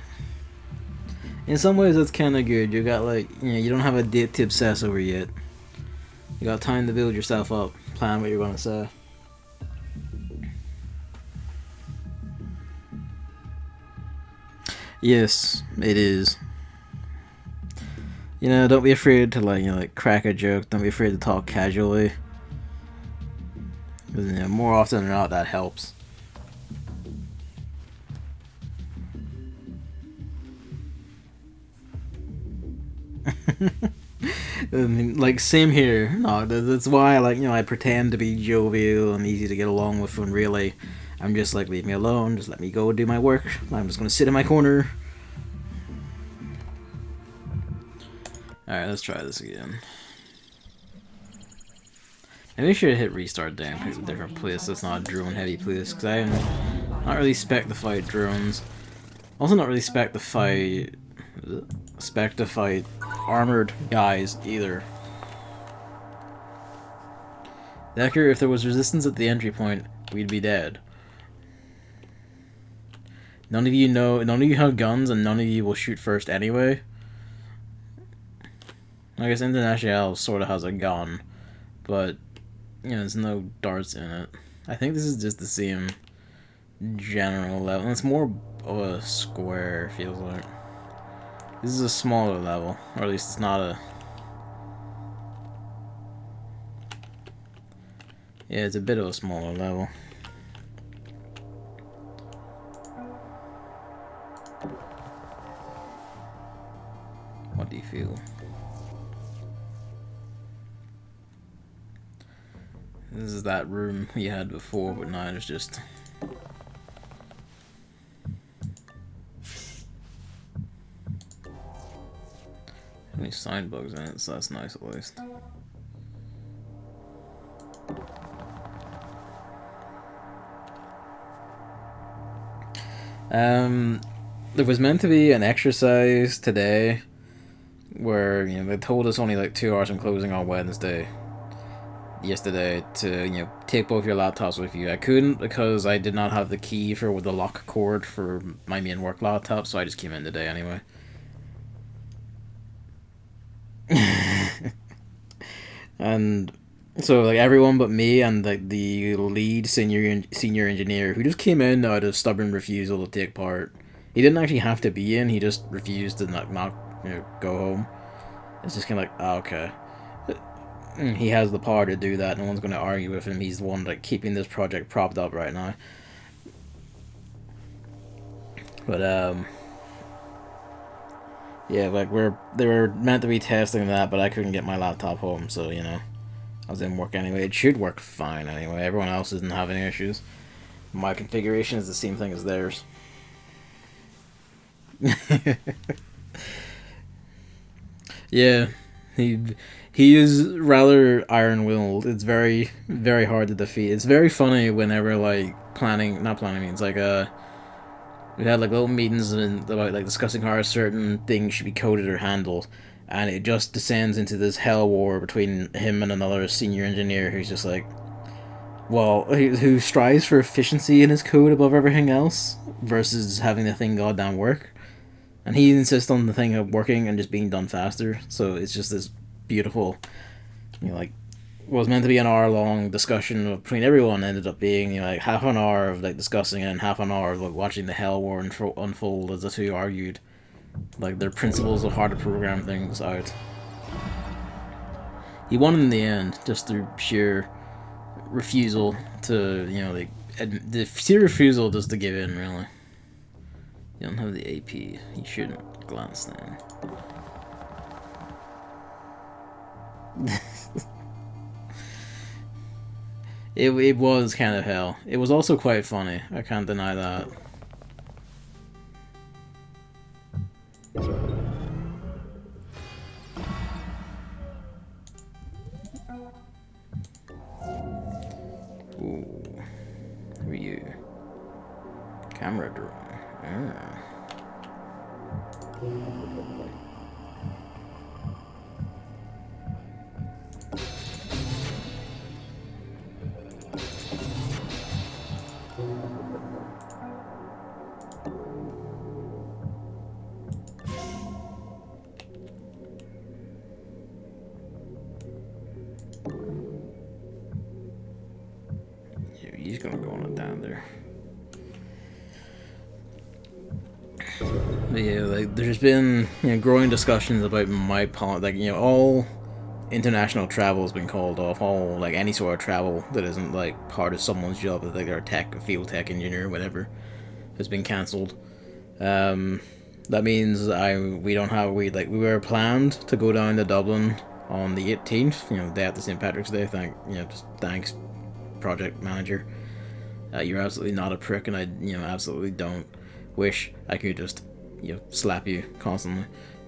S1: In some ways that's kinda good. You got like, you know, you don't have a date to obsess over yet. You got time to build yourself up, plan what you're gonna say. Yes, it is. You know, don't be afraid to like, you know, like crack a joke. Don't be afraid to talk casually. Because, you know, more often than not, that helps. I mean, like, same here. No, that's why, like, you know, I pretend to be jovial and easy to get along with when really I'm just like, leave me alone, just let me go do my work. I'm just gonna sit in my corner. Alright, let's try this again. Maybe I should hit restart down, pick a different place that's not a drone heavy place, because I'm not really spec to fight drones. Also not really spec to fight armored guys either. Decker, if there was resistance at the entry point, we'd be dead. None of you have guns, and none of you will shoot first anyway. I guess International sort of has a gun, but, you know, there's no darts in it. I think this is just the same general level. It's more of a square, feels like. This is a smaller level, or at least it's not a... Yeah, it's a bit of a smaller level. What do you feel? This is that room we had before, but now it's just... Any sign bugs in it, so that's nice at least. There was meant to be an exercise today where, you know, they told us only like 2 hours from closing on Wednesday, yesterday, to, you know, take both your laptops with you. I couldn't because I did not have the key for the lock cord for my main work laptop, so I just came in today anyway. And so like everyone but me and like the lead senior engineer, who just came in out of stubborn refusal to take part. He didn't actually have to be in. He just refused to not you know, go home. It's just kind of like, oh, okay. He has the power to do that. No one's going to argue with him. He's the one like keeping this project propped up right now. But yeah, like they were meant to be testing that, but I couldn't get my laptop home, so you know, I was in work anyway. It should work fine anyway. Everyone else doesn't have any issues. My configuration is the same thing as theirs. Yeah, he is rather iron-willed. It's very very hard to defeat. It's very funny whenever like not planning means like we had like little meetings about like discussing how a certain thing should be coded or handled, and it just descends into this hell war between him and another senior engineer who's just like, well, who strives for efficiency in his code above everything else versus having the thing goddamn work. And he insists on the thing working and just being done faster. So it's just this beautiful, you know, like, what was meant to be an hour-long discussion between everyone ended up being, you know, like half an hour of like discussing it and half an hour of like watching the hell war unfold as the two argued like their principles of how to program things out. He won in the end just through sheer refusal to, you know, like the sheer refusal just to give in, really. You don't have the AP. You shouldn't glance then. It was kind of hell. It was also quite funny. I can't deny that. Ooh. Who are you? Camera drone. Ah. He's gonna go on it down there. But yeah, like there's been, you know, growing discussions about like, you know, all international travel has been called off. All like any sort of travel that isn't like part of someone's job, like their field tech engineer, or whatever, has been cancelled. That means we were planned to go down to Dublin on the 18th, you know, day after St. Patrick's Day. Thanks, project manager. You're absolutely not a prick, and I, you know, absolutely don't wish I could just, you know, slap you constantly.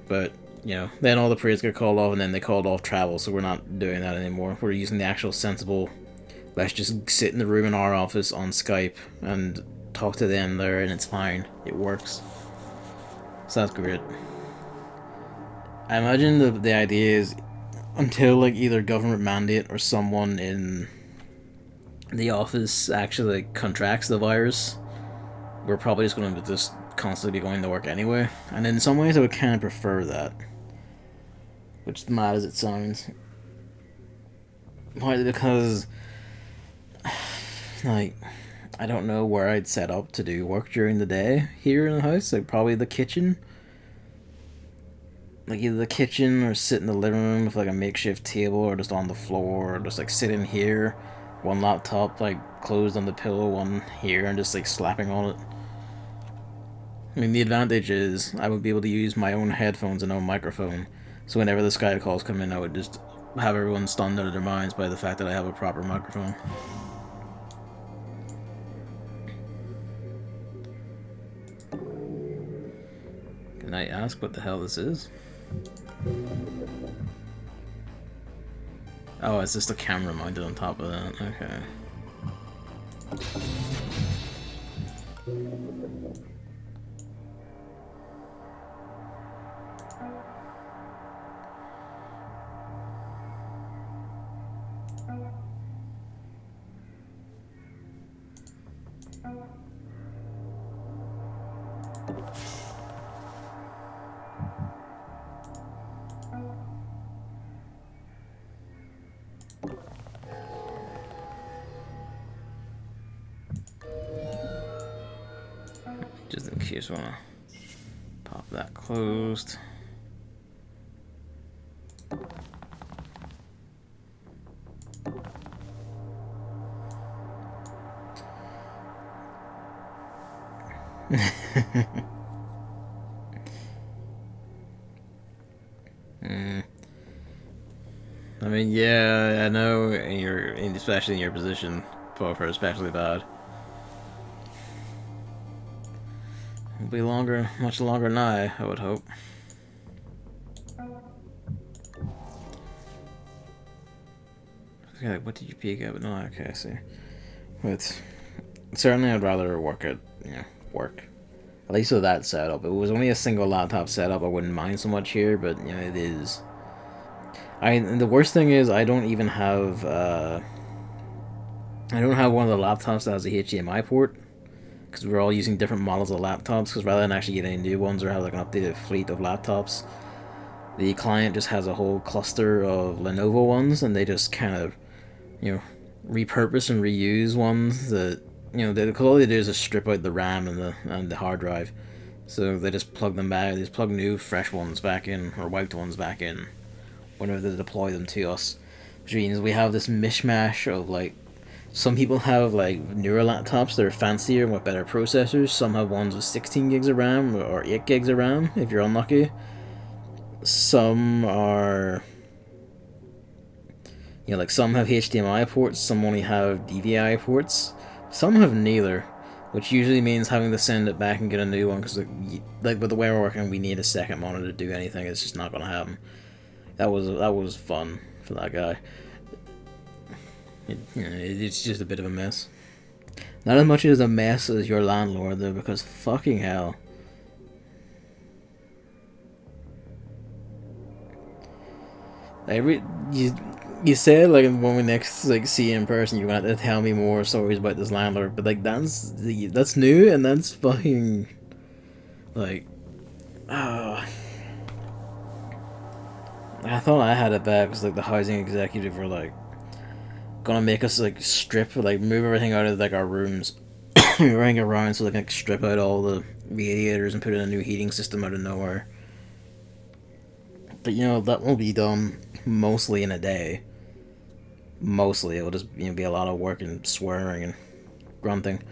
S1: But, you know, then all the parades got called off, and then they called off travel, so we're not doing that anymore. We're using the actual sensible, let's just sit in the room in our office on Skype and talk to them there, and it's fine. It works. So that's great. I imagine the idea is, until like either government mandate or someone in the office actually like, contracts the virus, we're probably just going to just constantly be going to work anyway. And in some ways I would kind of prefer that, which mad as it sounds. Partly because like I don't know where I'd set up to do work during the day here in the house. Like probably the kitchen. Like either the kitchen or sit in the living room with like a makeshift table, or just on the floor, or just like sit in here, one laptop like closed on the pillow, one here, and just like slapping on it. I mean, the advantage is I would be able to use my own headphones and own microphone, so whenever the Skype calls come in, I would just have everyone stunned out of their minds by the fact that I have a proper microphone. Can I ask what the hell this is? Oh, it's just a camera mounted on top of that. Okay. Just in case you wanna pop that closed. I mean, yeah, I know, especially in your position, for especially bad. It'll be longer, much longer than I would hope. Okay, like, what did you peek at? But no, okay, I see. But certainly, I'd rather work at, work. At least with that setup. If it was only a single laptop setup, I wouldn't mind so much here, but, it is. And the worst thing is, I don't even have, I don't have one of the laptops that has a HDMI port, because we're all using different models of laptops, because rather than actually getting new ones or have like an updated fleet of laptops, the client just has a whole cluster of Lenovo ones, and they just kind of, repurpose and reuse ones that, because all they do is just strip out the RAM and the hard drive, so they just plug them back, they just plug new, fresh ones back in, or wiped ones back in, whenever they deploy them to us, which means we have this mishmash of, like, some people have, like, newer laptops that are fancier and with better processors. Some have ones with 16 gigs of RAM or 8 gigs of RAM, if you're unlucky. Some are, like, some have HDMI ports, some only have DVI ports. Some have neither, which usually means having to send it back and get a new one, because, like with the way we're working, we need a second monitor to do anything. It's just not going to happen. That was fun for that guy. It's just a bit of a mess. Not as much as a mess as your landlord, though, because fucking hell. You said, like, when we next, like, see you in person, you're gonna have to tell me more stories about this landlord, but, like, that's new, and that's fucking, like, I thought I had it bad because, like, the housing executive were, like, gonna make us, like, strip, like, move everything out of, like, our rooms, move everything around so they can, like, strip out all the radiators and put in a new heating system out of nowhere. But, that will be done mostly in a day. Mostly, it'll just, be a lot of work and swearing and grunting.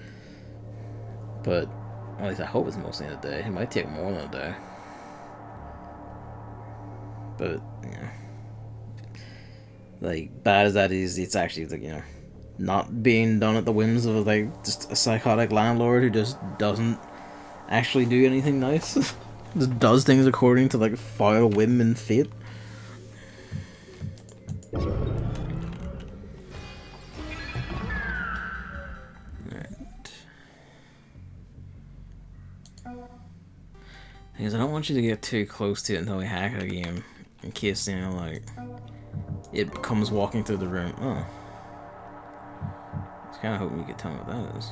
S1: But, at least I hope it's mostly in a day. It might take more than a day. But, like, bad as that is, it's actually, like, not being done at the whims of, like, just a psychotic landlord who just doesn't actually do anything nice. Just does things according to, like, foul whim and fate. Because I don't want you to get too close to it until we hack the game, in case, like, it comes walking through the room. Oh. I was kind of hoping you could tell me what that is.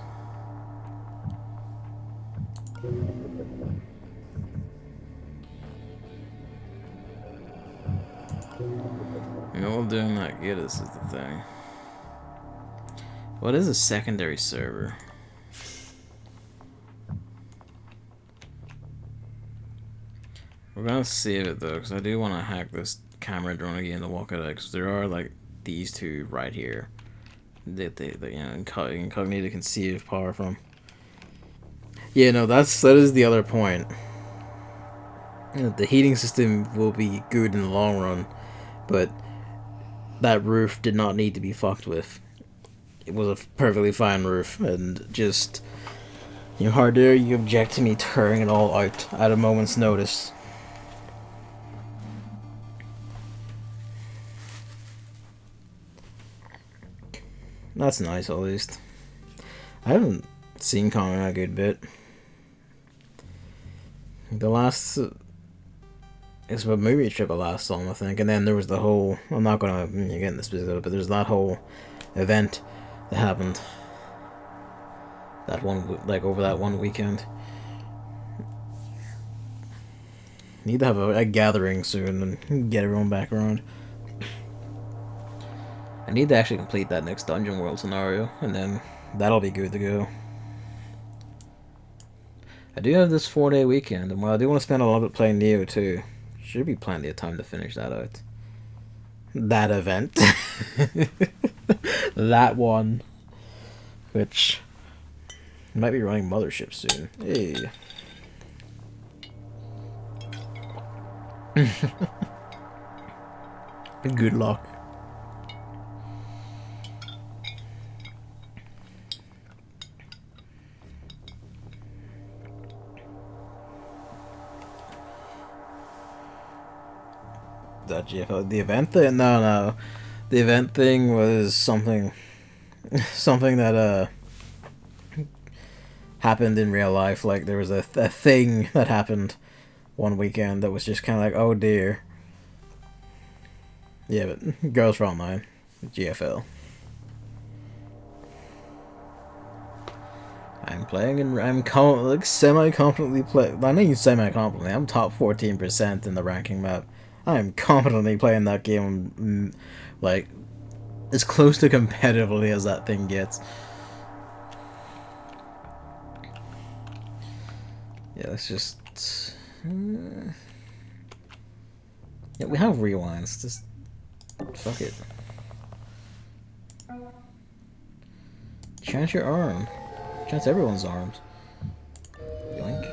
S1: All doing that get us is the thing. What is a secondary server? We're gonna save it though, because I do want to hack this camera drone again to walk it out, because there are, like, these two right here that they incognito can save power from. Yeah, no, that is the other point. The heating system will be good in the long run, but that roof did not need to be fucked with. It was a perfectly fine roof, and just, how dare you object to me tearing it all out at a moment's notice. That's nice, at least. I haven't seen Connor in a good bit. The last... It's a movie trip I last saw him, I think. And then there was the whole... I'm not gonna get into specifics, but there's that whole event that happened That one, like over that one weekend. Need to have a gathering soon and get everyone back around. I need to actually complete that next Dungeon World scenario, and then that'll be good to go. I do have this 4-day weekend, and while I do want to spend a lot of it playing Neo too, should be plenty of time to finish that out. That event. That one. Which might be running Mothership soon. Hey. Good luck. That GFO. The event thing? No. The event thing was something that happened in real life. Like there was a thing that happened one weekend that was just kind of like, oh dear. Yeah, but Girls for Online, GFL. I'm playing and I'm like semi-competently playing. I mean semi-competently. I'm top 14% in the ranking map. I am competently playing that game, like as close to competitively as that thing gets. Yeah, let's just. Yeah, we have rewinds. Just fuck it. Chance your arm. Chance everyone's arms. Yoink,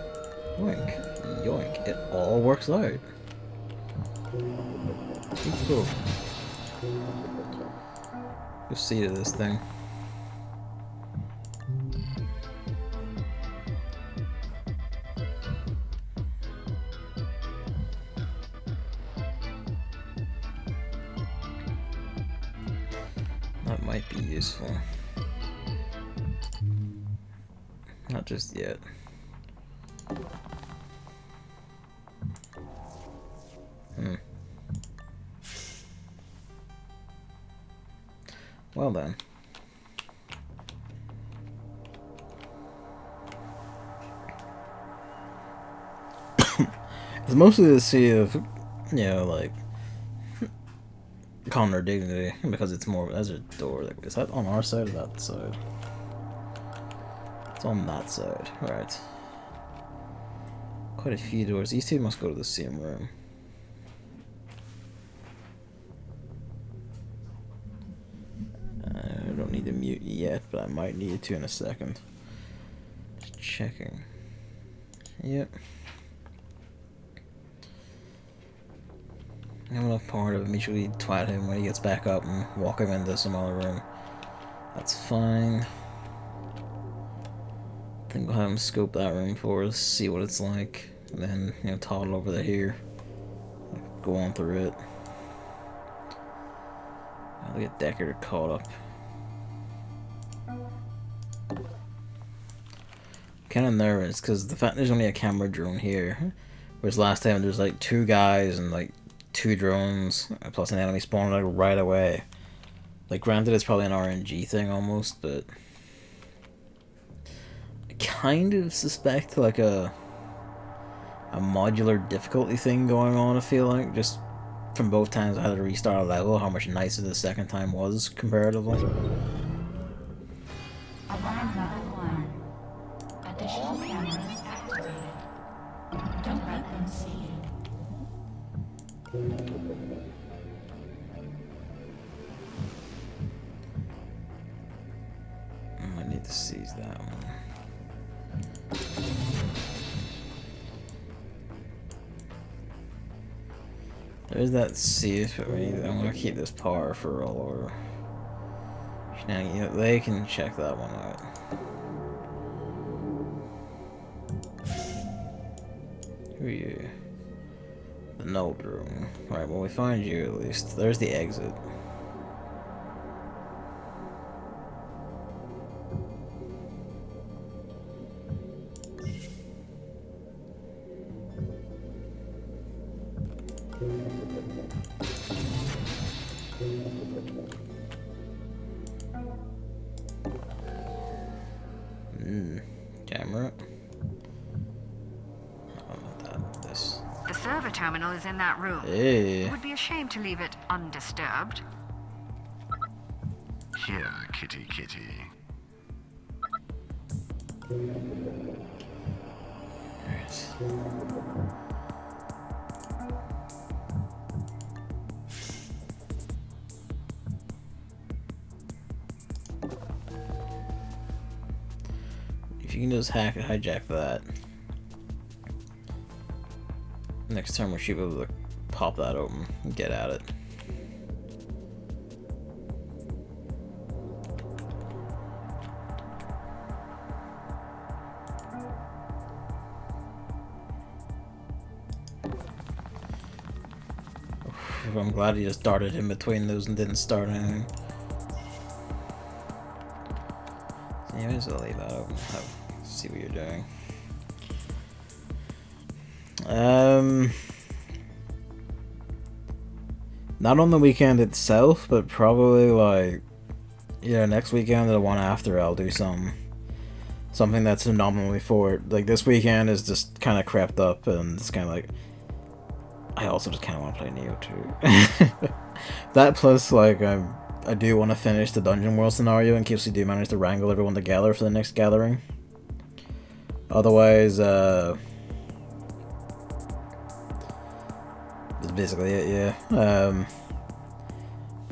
S1: yoink, yoink. It all works out. Let's go. Go see to this thing. That might be useful. Not just yet. Well then. It's mostly to see if, like, Connor Dignity, because it's more, there's a door. Like, is that on our side or that side? It's on that side, right. Quite a few doors. These two must go to the same room. I don't need to mute yet, but I might need to in a second. Just checking. Yep. I have enough power to immediately twat him when he gets back up and walk him into some other room. That's fine. I think we'll have him scope that room for us, see what it's like, and then, toddle over to here. Go on through it. I'll get Decker caught up. Kind of nervous because the fact there's only a camera drone here, whereas last time there's like 2 guys and like 2 drones plus an enemy spawning like right away. Like granted, it's probably an RNG thing almost, but I kind of suspect like a modular difficulty thing going on. I feel like just from both times I had to restart a level, how much nicer the second time was comparatively.
S4: Alarm level 1. Additional cameras activated. Don't let them see you.
S1: I need to seize that one. There's that safe, but I'm gonna keep this power for all our shenanigans. They can check that one out. Who are you? The note room. Right, well we find you at least. There's the exit. right? Oh, not that. This.
S2: The server terminal is in that room.
S1: Hey.
S2: It would be a shame to leave it undisturbed.
S3: Here, kitty kitty.
S1: Alright. If you can just hijack that, next time we should be able to pop that open and get at it. I'm glad he just darted in between those and didn't start anything. So you may as well leave that open. See what you're doing. Not on the weekend itself, but probably like, yeah, next weekend or the one after I'll do something that's anomaly for it. Like this weekend is just kind of crept up, and it's kind of like, I also just kind of want to play Neo too. That plus, like, I do want to finish the Dungeon World scenario in case we do manage to wrangle everyone together for the next gathering. Otherwise, that's basically it, yeah.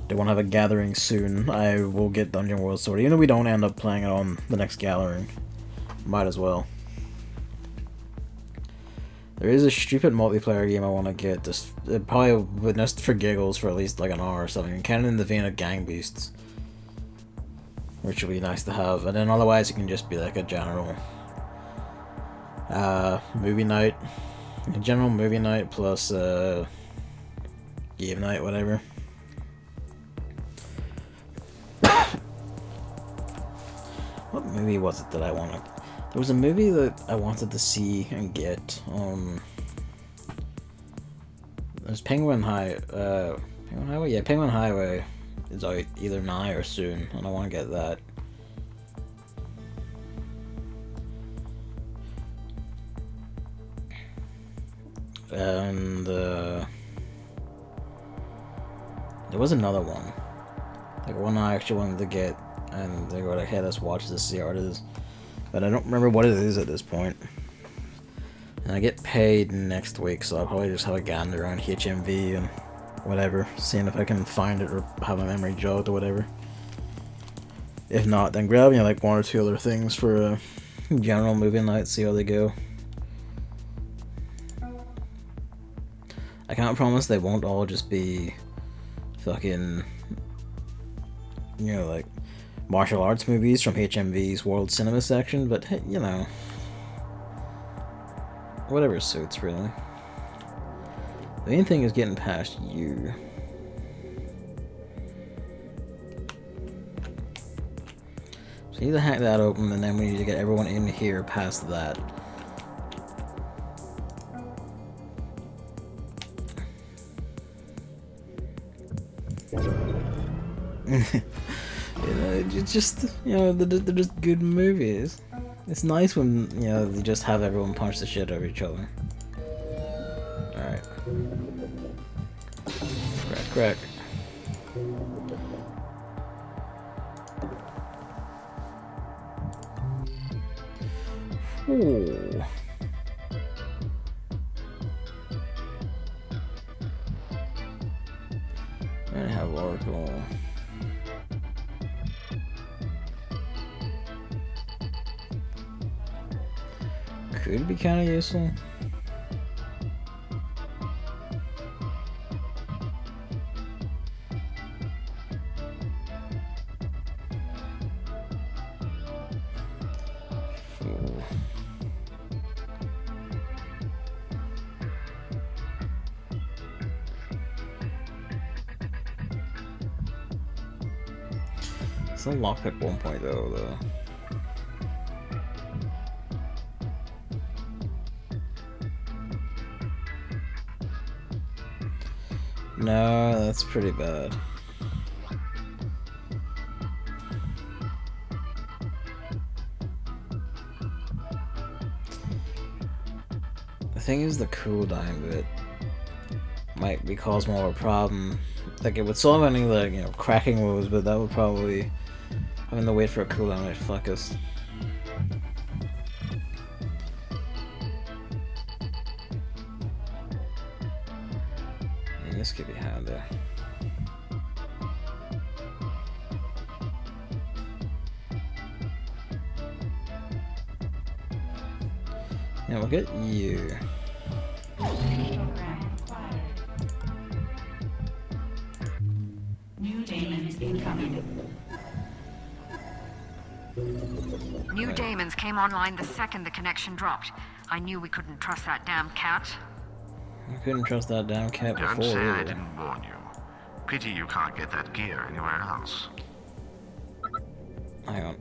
S1: They want to have a gathering soon. I will get Dungeon World sorted. Even if we don't end up playing it on the next gathering, might as well. There is a stupid multiplayer game I want to get, just probably just for giggles for at least like an hour or something. Kind of in the vein of Gang Beasts, which would be nice to have. And then otherwise it can just be like a general movie night, a general movie night plus game night, whatever. What movie was it that I wanted? There was a movie that I wanted to see and get. There's Penguin Highway. Yeah, Penguin Highway is out either now or soon, and I want to get that. And there was another one, like one I actually wanted to get, and they were like, "Hey, let's watch this, see how it is." But I don't remember what it is at this point. And I get paid next week, so I'll probably just have a gander around HMV and whatever, seeing if I can find it or have a memory jogged or whatever. If not, then grab like one or two other things for a general movie night, see how they go. I can't promise they won't all just be fucking, you know, like martial arts movies from HMV's World Cinema section, but hey, you know, whatever suits, really. The main thing is getting past you. So you need to hack that open, and then we need to get everyone in here past that. You know, it's just, you know, they're just good movies. It's nice when, you know, they just have everyone punch the shit out of each other. Alright. Crack. Ooh. I have Oracle. Could be kind of useful. Ooh. It's a lockpick 1.0 though. No, that's pretty bad. thing is, the cooldown bit might be cause more of a problem. Like, it would solve any, like, you know, cracking woes, but that would probably... having to wait for a cooldown might fuck us. I mean, this could be handy. Yeah, we'll get you.
S4: Program acquired. New daemons incoming.
S2: New daemons came online the second the connection dropped. I knew we couldn't trust that damn cat.
S1: I couldn't trust that damn cat
S3: Don't
S1: before.
S3: say I
S1: Either.
S3: didn't warn you. Pity you can't get that gear anywhere else.
S1: Hang on.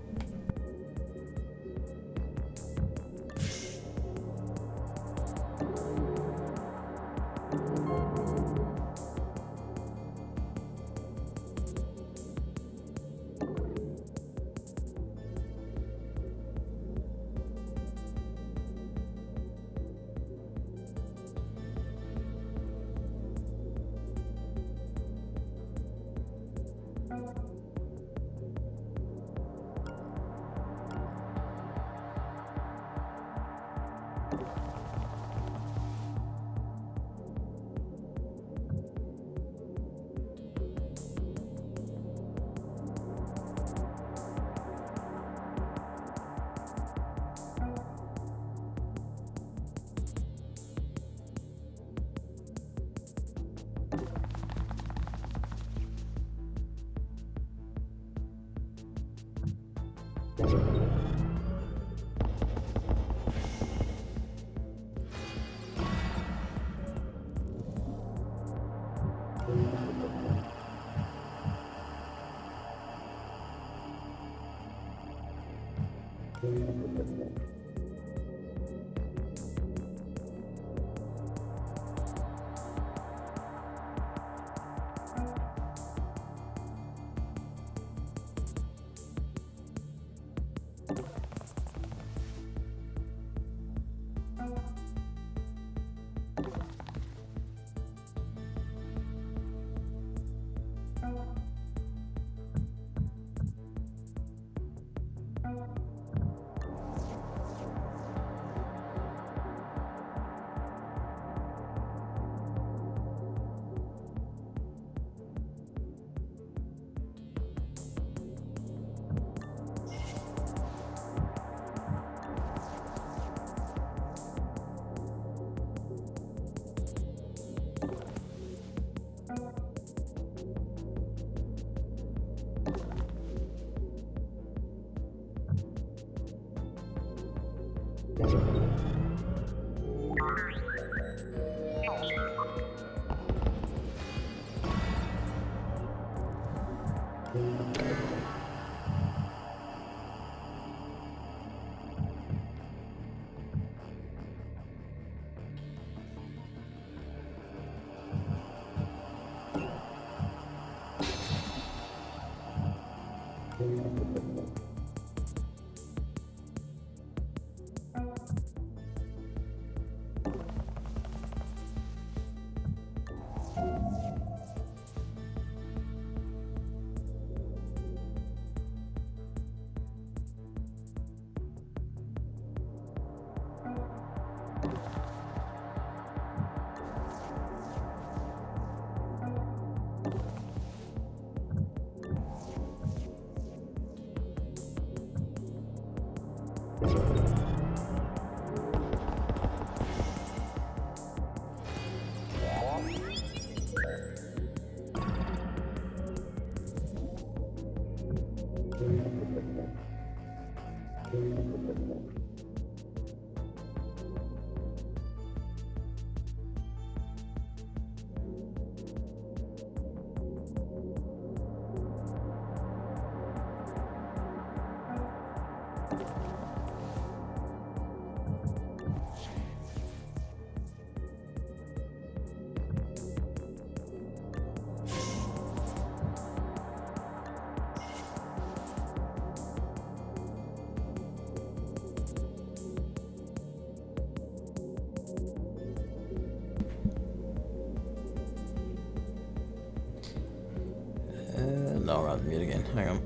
S1: No, I'm at mute again. Hang on.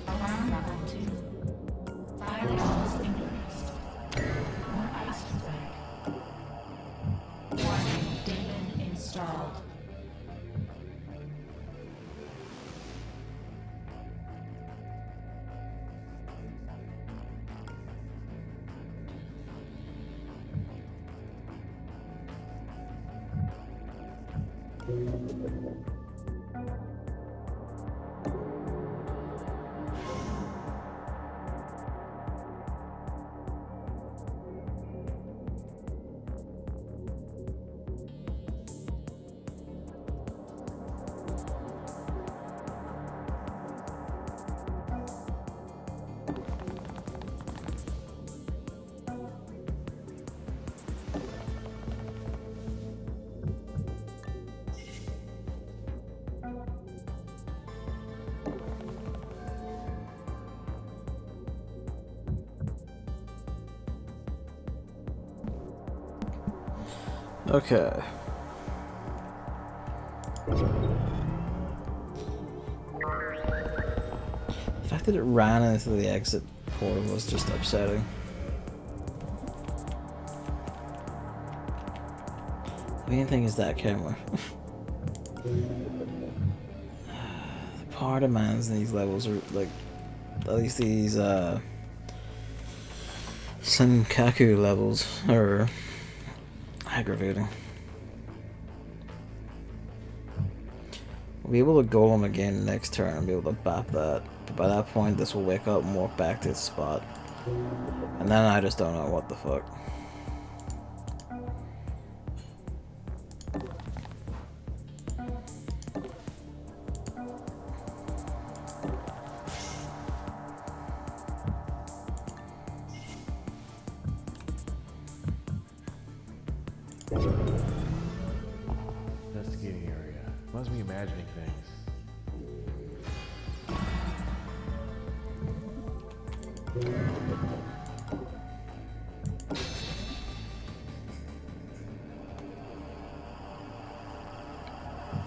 S4: Alarm level 2. Fire levels increased. More ice to break. Warning, demon installed.
S1: Okay. The fact that it ran into the exit portal was just upsetting. The main thing is that camera. The power demands in these levels are like, at least these Senkaku levels are aggravating. We'll be able to golem again next turn and be able to bap that, but by that point this will wake up and walk back to its spot. And then I just don't know what the fuck.
S7: Investigating area. Must be imagining things.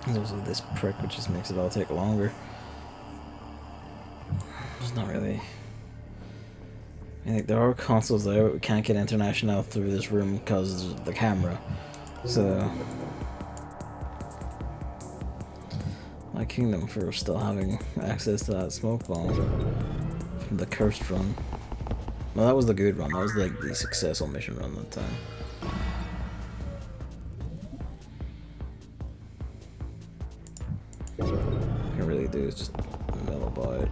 S1: There's also this prick which just makes it all take longer. It's not really... I think there are consoles there, but we can't get international through this room because of the camera. So... my kingdom for still having access to that smoke bomb from the cursed run. Well, that was the good run. That was like the successful mission run that time. All I can really do is just mellow by it.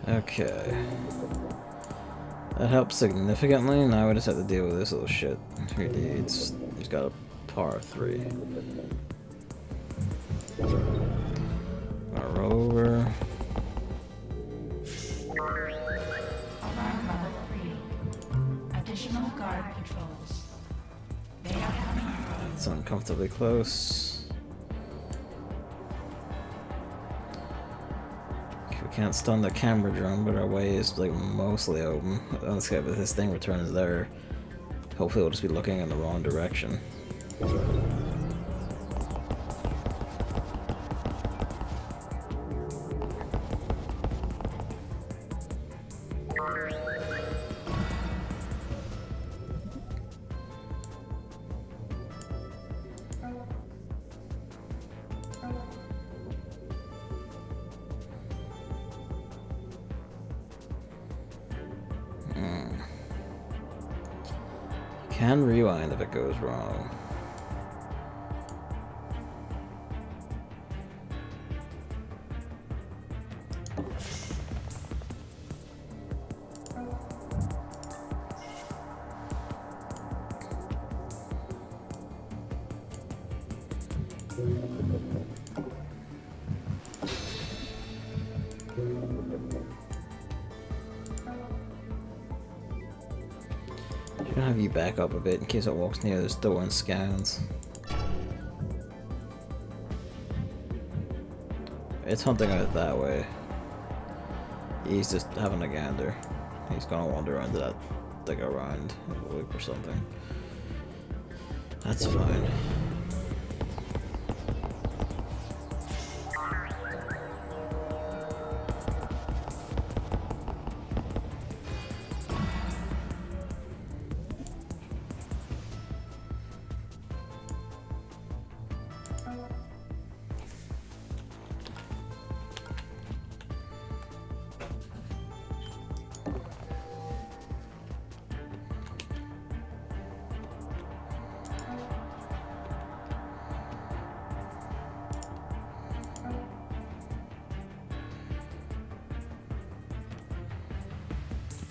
S1: Okay. That helps significantly. Now I just have to deal with this little shit. Here, he's got a par 3. Gonna roll over.
S4: Alarm level 3. Additional guard patrols. They are coming.
S1: It's uncomfortably close. We can't stun the camera drone, but our way is like mostly open. Let's get if this thing returns there. Hopefully we'll just be looking in the wrong direction. Can rewind if it goes wrong. I'm gonna have you back up a bit in case it walks near this door and scans. It's hunting out that way. He's just having a gander. He's gonna wander into that, like around a loop or something. That's fine.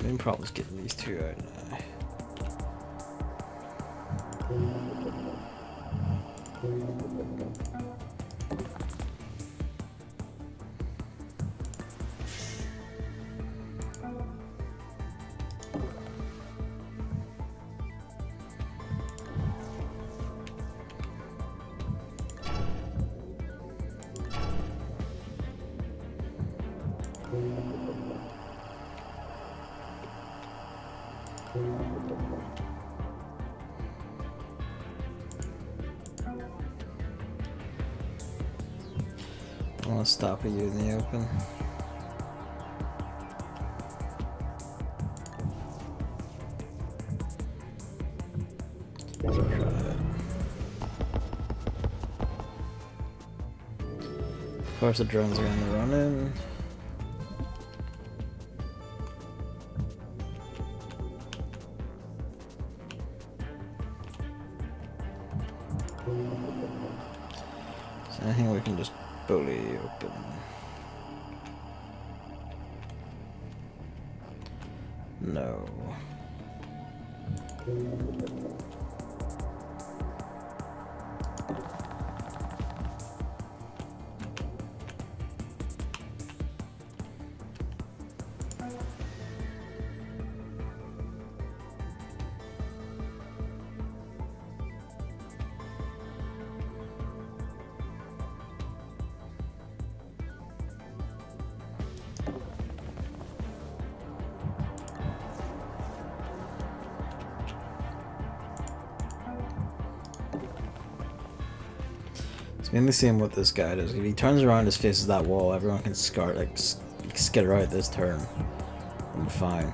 S1: We can probably just get these two out now. I want to stop at you in the open. Let's try it. Of course the drones are going to run in. So I think we can just fully open. No. It's mainly seeing what this guy does. If he turns around his face is that wall, everyone can skitter out this turn. I'm fine.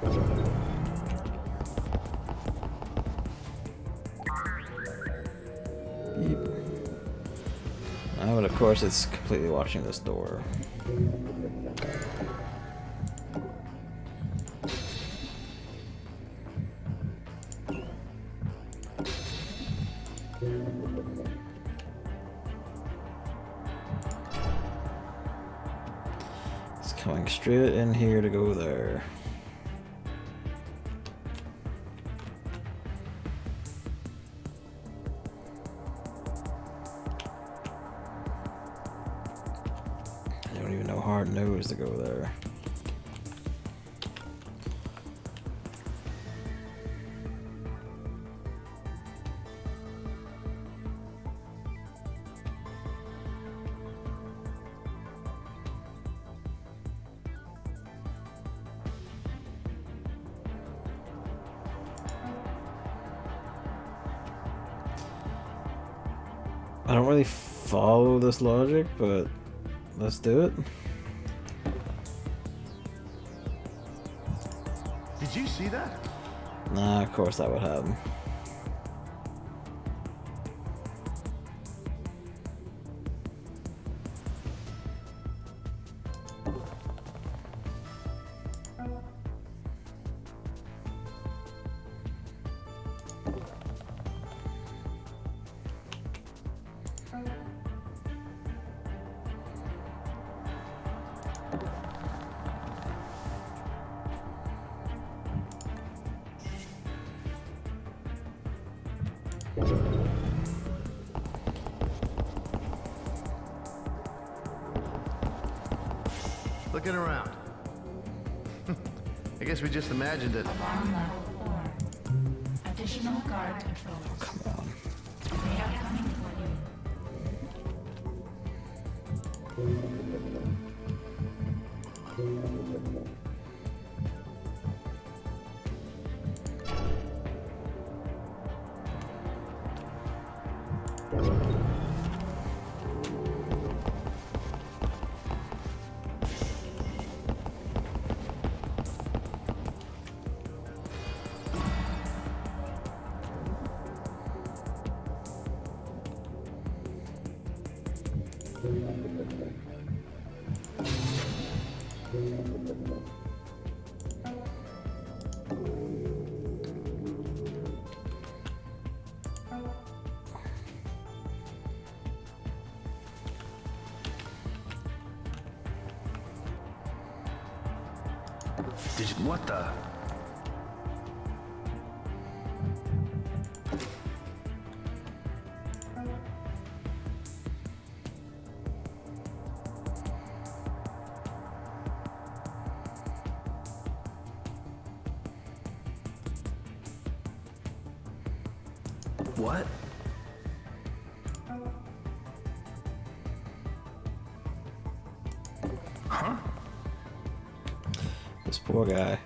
S1: Beep. But of course it's completely watching this door. Coming straight in here to go there. I don't even know hard knows to go there. I don't really follow this logic, but let's do it.
S3: Did you see that?
S1: Nah, of course that would happen.
S3: Looking around. I guess we just imagined it.
S4: Alarm level 4. Additional guard controls.
S1: Come on.
S4: They are coming for you.
S8: What the? What? Huh?
S1: This poor guy.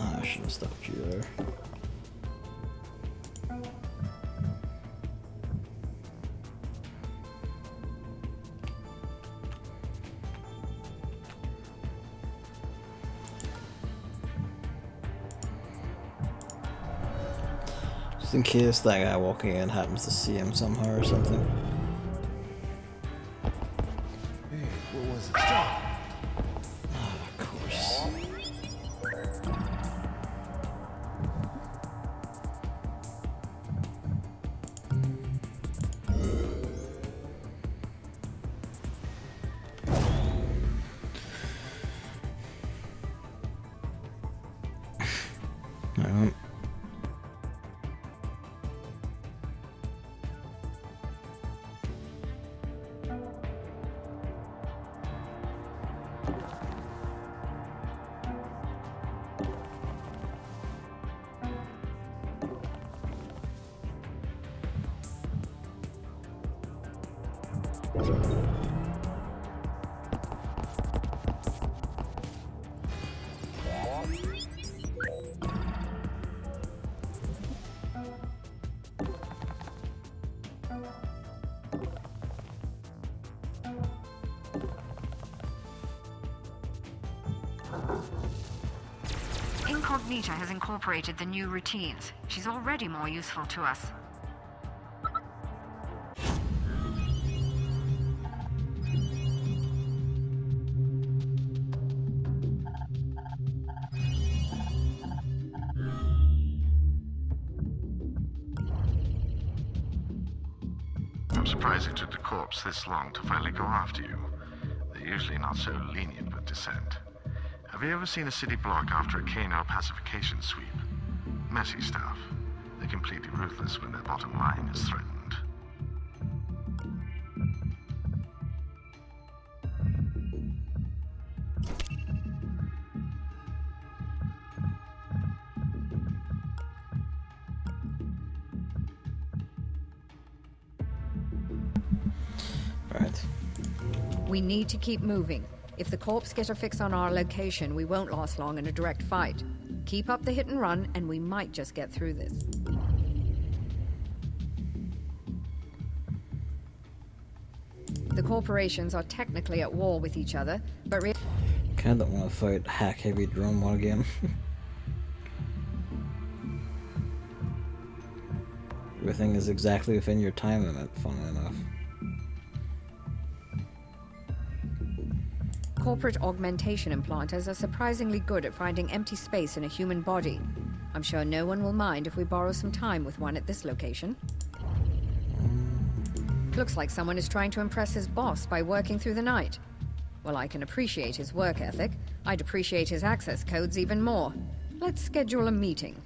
S1: I should have stopped you there. Just in case that guy walking in happens to see him somehow or something.
S7: Hey, what was it? Stop!
S1: Of course. Alright.
S2: Incognita has incorporated the new routines. She's already more useful to us.
S3: I'm surprised it took the corpse this long to finally go after you. They're usually not so lenient with dissent. Have you ever seen a city block after a Kano pacification sweep? Messy stuff. They're completely ruthless when their bottom line is threatened.
S1: Right.
S6: We need to keep moving. If the corps get a fix on our location, we won't last long in a direct fight. Keep up the hit and run, and we might just get through this. The corporations are technically at war with each other, but
S1: Kinda don't want to fight Hack Heavy Drum one again. Everything is exactly within your time limit, funnily enough.
S6: corporate augmentation implanters are surprisingly good at finding empty space in a human body. I'm sure no one will mind if we borrow some time with one at this location. Looks like someone is trying to impress his boss by working through the night. Well, I can appreciate his work ethic. I'd appreciate his access codes even more. Let's schedule a meeting.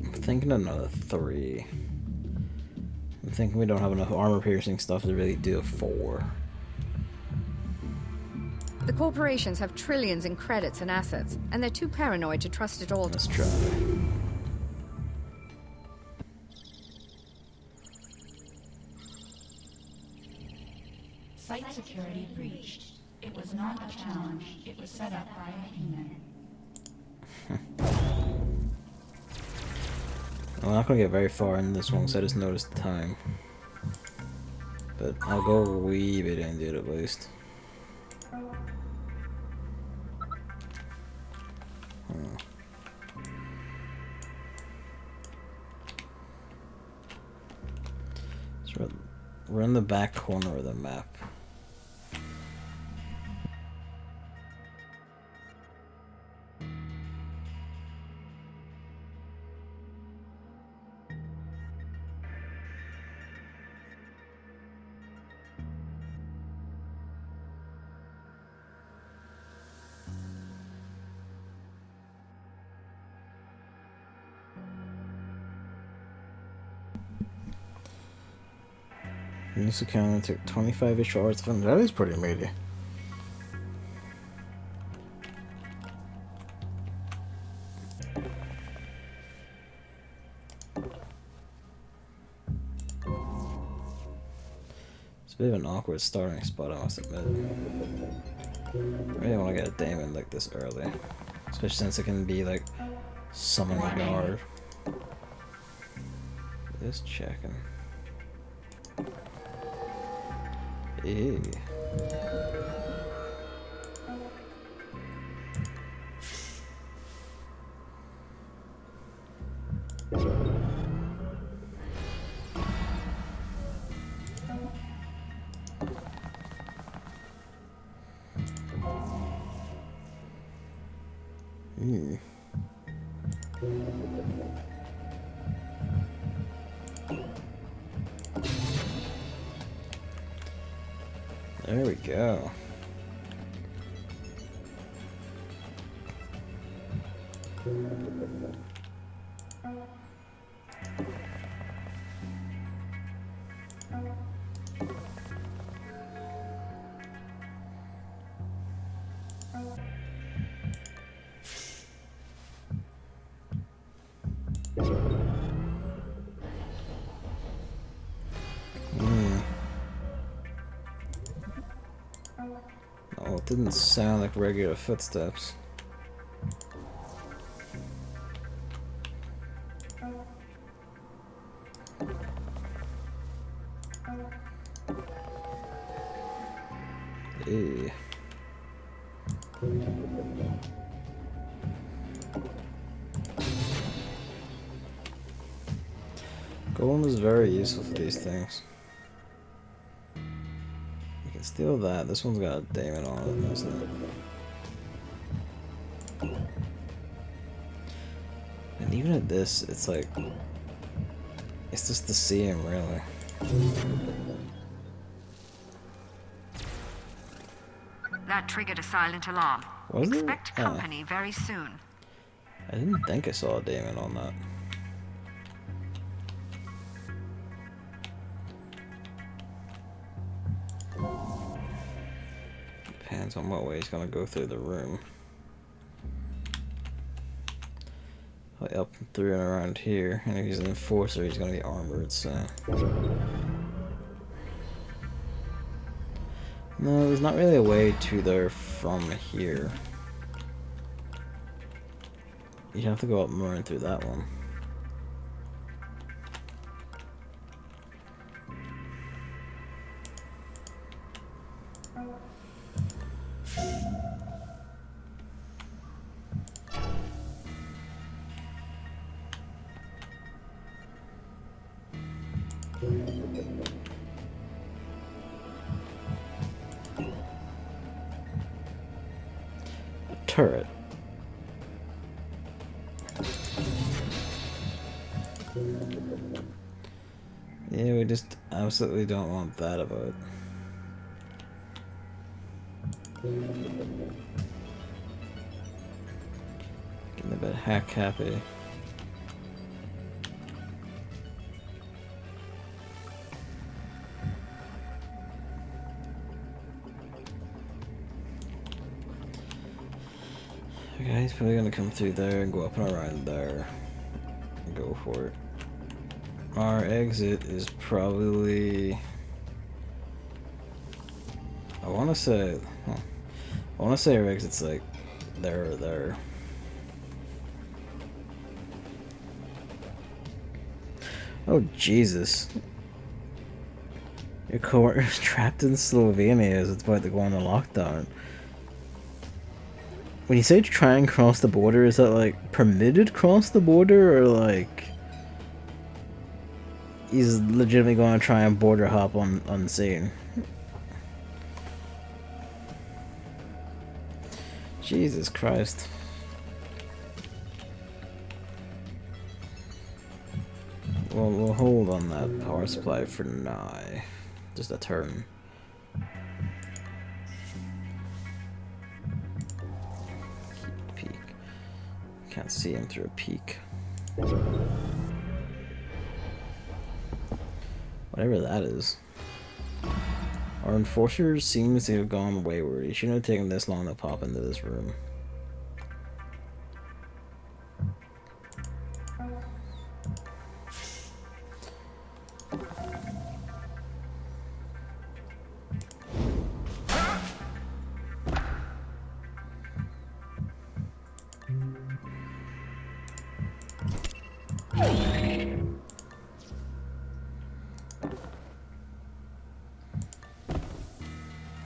S1: I'm thinking another 3. I'm thinking we don't have enough armor-piercing stuff to really do a 4.
S6: The corporations have trillions in credits and assets, and they're too paranoid to trust it all.
S1: Let's try.
S4: Site security breached. It was not a challenge. It was set up by a human.
S1: I'm not gonna get very far in this one, so I just noticed the time. But I'll go a wee bit into it at least. So we're in the back corner of the map. This account took 25-ish hours to film. That is pretty meaty. It's a bit of an awkward starting spot, I must admit. I really want to get a Damon like this early. Especially since it can be like summon a guard. Just checking. Ew. There we go. Oh, it didn't sound like regular footsteps. Ew. Golem is very useful for these things. You can steal that. This one's got a Damon on it, doesn't it? And even at this, it's like... it's just to see him, really.
S2: That triggered a silent alarm.
S1: Was it?
S2: Expect company very soon.
S1: I didn't think I saw a Damon on that. Depends on what way he's gonna go through the room. Probably up and through and around here. And if he's an enforcer, he's gonna be armored, so... No, there's not really a way to there from here. You have to go up more and through that one. A turret. Yeah, we just absolutely don't want that about. Getting a bit hack happy. Okay, he's probably gonna come through there and go up and around there. Go for it. Our exit is probably... I wanna say... Huh. I wanna say our exit's like there or there. Oh Jesus. Your coworker is trapped in Slovenia as it's about to go on a lockdown. When you say try and cross the border, is that like permitted cross the border, or like he's legitimately going to try and border hop on unseen? Jesus Christ. Well, we'll hold on that power supply for now. Just a turn. Peek. Can't see him through a peak. Whatever that is. Our enforcer seems to have gone wayward. He shouldn't have taken this long to pop into this room.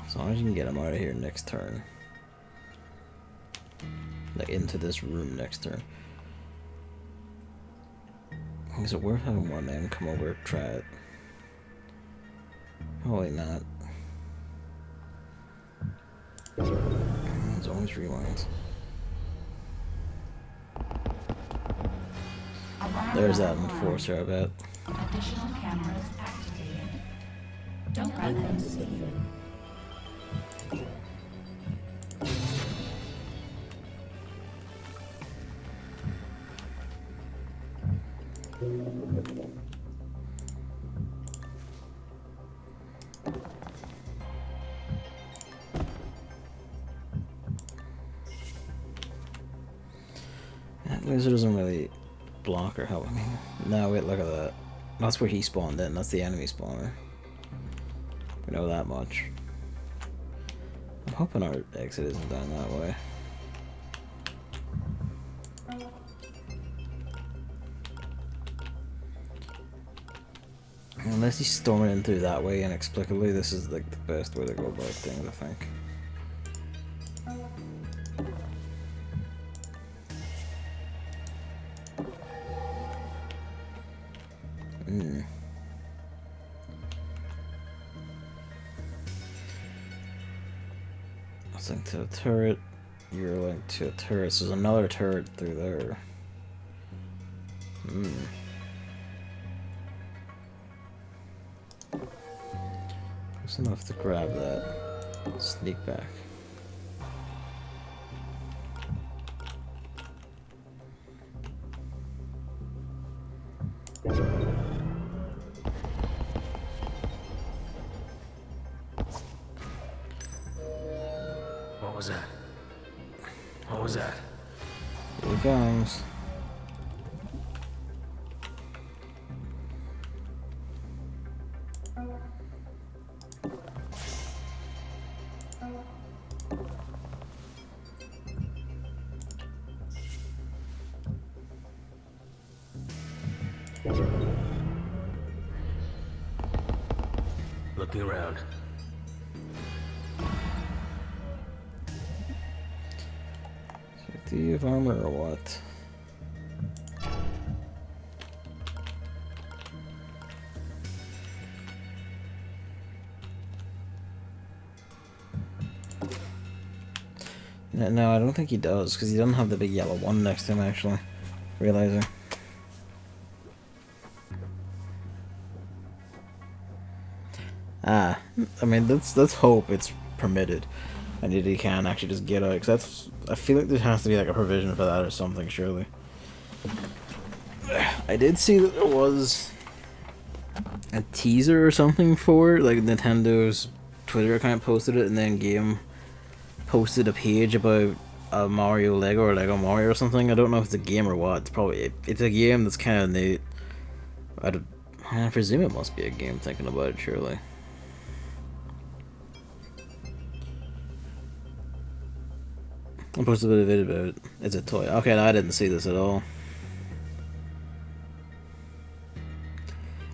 S1: As long as you can get him out of here next turn. Like, into this room next turn. Is it worth having one man come over and try it? Probably not. There's always rewinds. There's that enforcer, I bet.
S4: Additional cameras activated. Don't let them see you.
S1: That laser doesn't really block or help. I mean, no, wait, look at that. That's where he spawned in. That's the enemy spawner. We know that much. I'm hoping our exit isn't down that way. Unless he's storming in through that way inexplicably, this is like the best way to go about things, I think. It's linked to a turret. You're linked to a turret. So there's another turret through there. Just enough to grab that. Sneak back.
S8: What was that? What was that?
S1: Here he comes.
S8: Looking around.
S1: Do you have armor or what? No, I don't think he does, because he doesn't have the big yellow one next to him, actually. Realizing. I mean, let's hope it's permitted, and that he can actually just get out. Because that's, I feel like there has to be like a provision for that or something. Surely. I did see that there was a teaser or something for it, like Nintendo's Twitter account posted it, and then Game posted a page about a Mario Lego or Lego Mario or something. I don't know if it's a game or what. It's probably it's a game that's kind of neat. I presume it must be a game. Thinking about it, surely. I posted a bit of video about it. It's a toy. Okay, no, I didn't see this at all.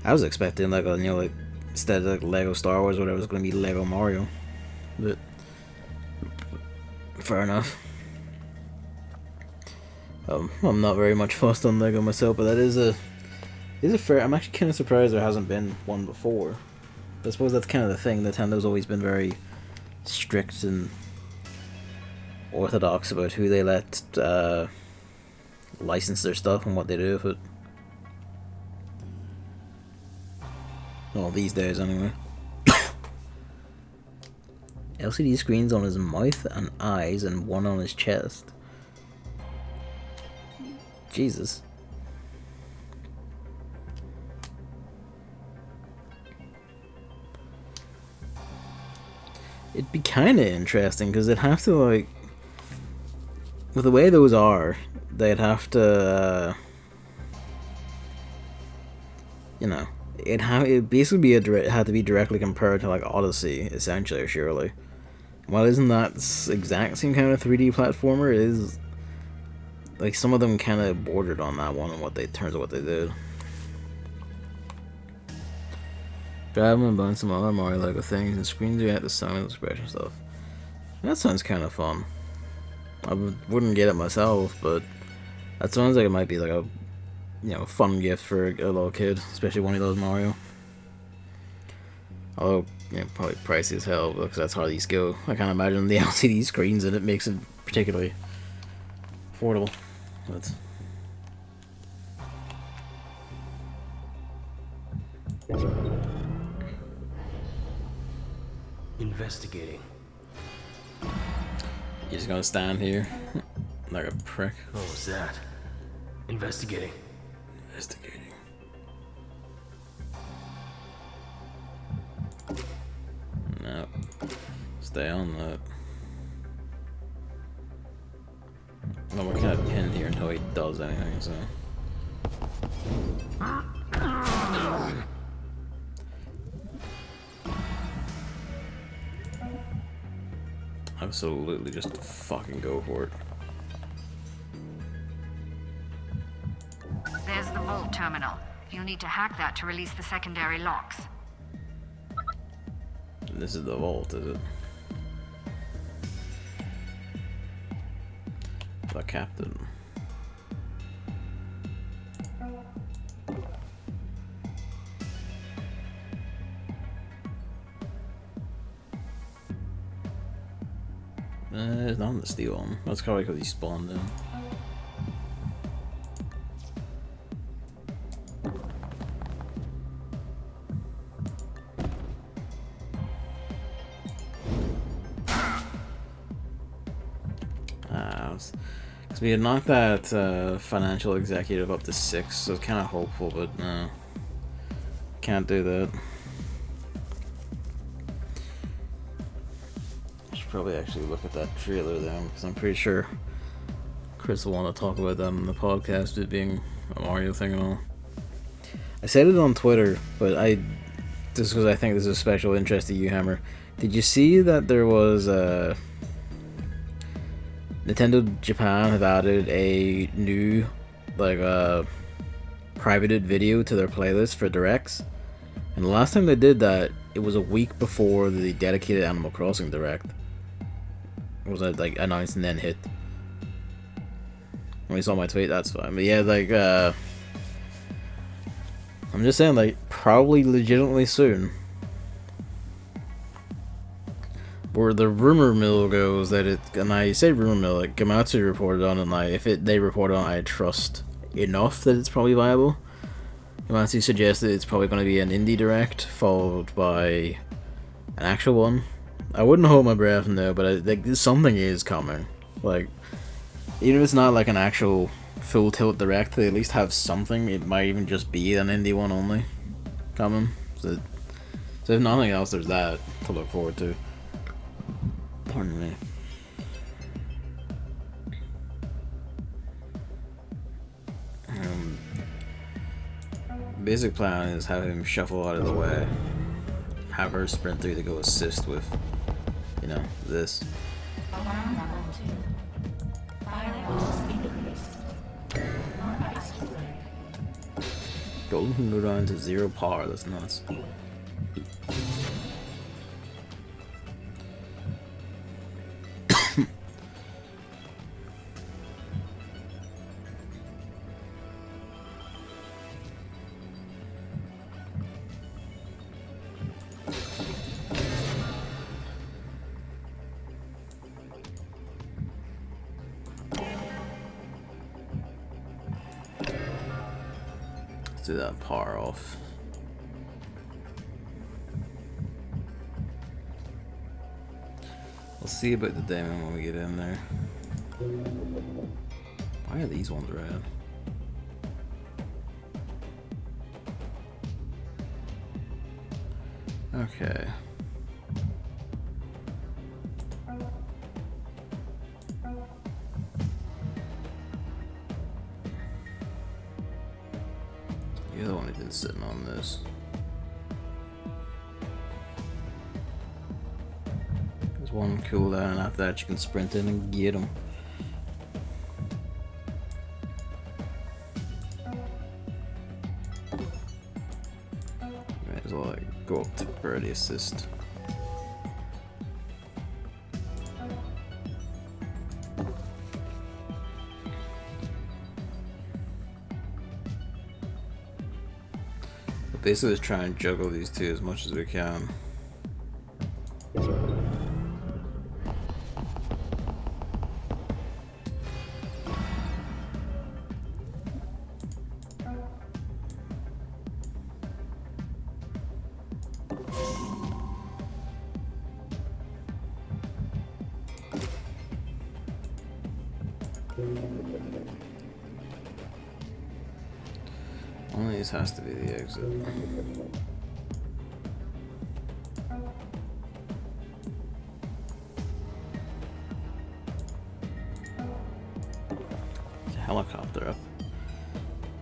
S1: I was expecting like a, like instead of like Lego Star Wars or whatever, it was gonna be Lego Mario. But fair enough. I'm not very much fussed on Lego myself, but that is a fair. I'm actually kind of surprised there hasn't been one before. I suppose that's kind of the thing. Nintendo's always been very strict and orthodox about who they let license their stuff and what they do with it. Well, these days anyway. LCD screens on his mouth and eyes and one on his chest. Jesus. It'd be kind of interesting because they'd have to, like, with the way those are, they'd have to, you know, it'd basically be had to be directly compared to like Odyssey, essentially, surely. Well, isn't that exact same kind of 3D platformer? It is, like, some of them kind of bordered on that one and what they turns out what they did. Grabbing and buying some other Mario Lego things and screens react to sound and expression stuff. That sounds kind of fun. I wouldn't get it myself, but that sounds like it might be like a, you know, fun gift for a little kid, especially one who loves Mario. Although, you know, probably pricey as hell because that's how these go. I can't imagine the LCD screens and it makes it particularly affordable. But
S8: Investigating.
S1: you're just gonna stand here like a prick.
S8: What was that? Investigating.
S1: Investigating. No. Stay on that. No, we're kind of pinned here until he does anything, so. Absolutely, just fucking go for it.
S2: There's the vault terminal. You'll need to hack that to release the secondary locks.
S1: This is the vault, is it? The captain. There's nothing to steal him. That's probably because he spawned in. Because we had knocked that financial executive up to 6, so it's kind of hopeful, but no. Can't do that. I should probably actually look at that trailer then, because I'm pretty sure Chris will want to talk about that in the podcast, it being a Mario thing and all. I said it on Twitter, but just because I think this is a special interest to you, Hammer. Did you see that there was Nintendo Japan have added a new, like, privated video to their playlist for Directs? And the last time they did that, it was a week before the dedicated Animal Crossing Direct. It was, like, announced and then hit. When you saw my tweet, that's fine. But yeah, like, I'm just saying, like, probably legitimately soon. Where the rumor mill goes that it, and I say rumor mill, like Gamatsu reported on it, and like if they reported on it, I trust enough that it's probably viable. Gamatsu suggested it's probably going to be an indie direct followed by An actual one? I wouldn't hold my breath, no, but like something is coming. Like, even if it's not like an actual full tilt direct, they at least have something. It might even just be an indie one only coming. So if nothing else, there's that to look forward to. Pardon me. Basic plan is have him shuffle out of the way, have her sprint through to go assist with, you know, this.
S4: Alarm level 2. Fire levels increased. More ice to break.
S1: Golden can go down to 0 power, that's nuts. Let's do that par off. We'll see about the demon when we get in there. Why are these ones red? Okay. You're the one who's been sitting on this. There's one cooldown, and after that you can sprint in and get him. Might as well like go up to birdie assist. Basically just try and juggle these two as much as we can. One of these has to be the exit. There's a helicopter up.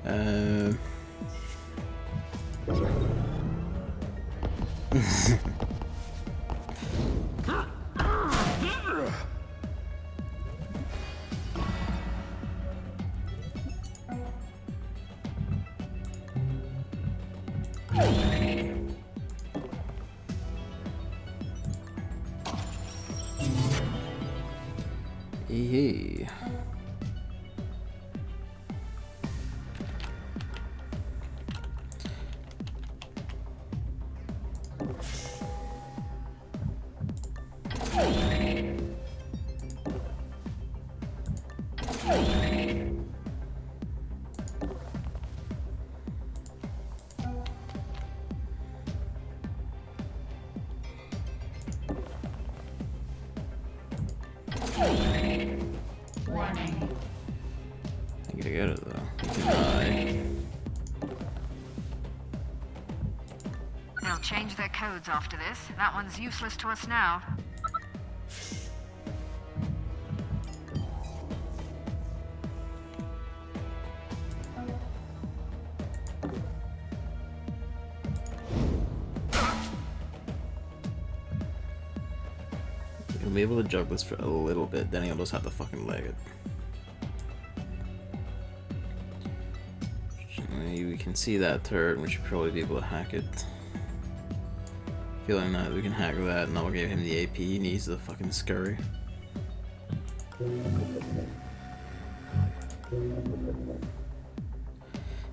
S1: Hey.
S4: Warning.
S1: I gotta get it though. You can die.
S2: They'll change their codes after this. That one's useless to us now.
S1: He'll be able to juggle this for a little bit, then he'll just have to fucking leg it. We can see that turret, and we should probably be able to hack it. Feeling that we can hack that, and that'll give him the AP he needs to fucking scurry.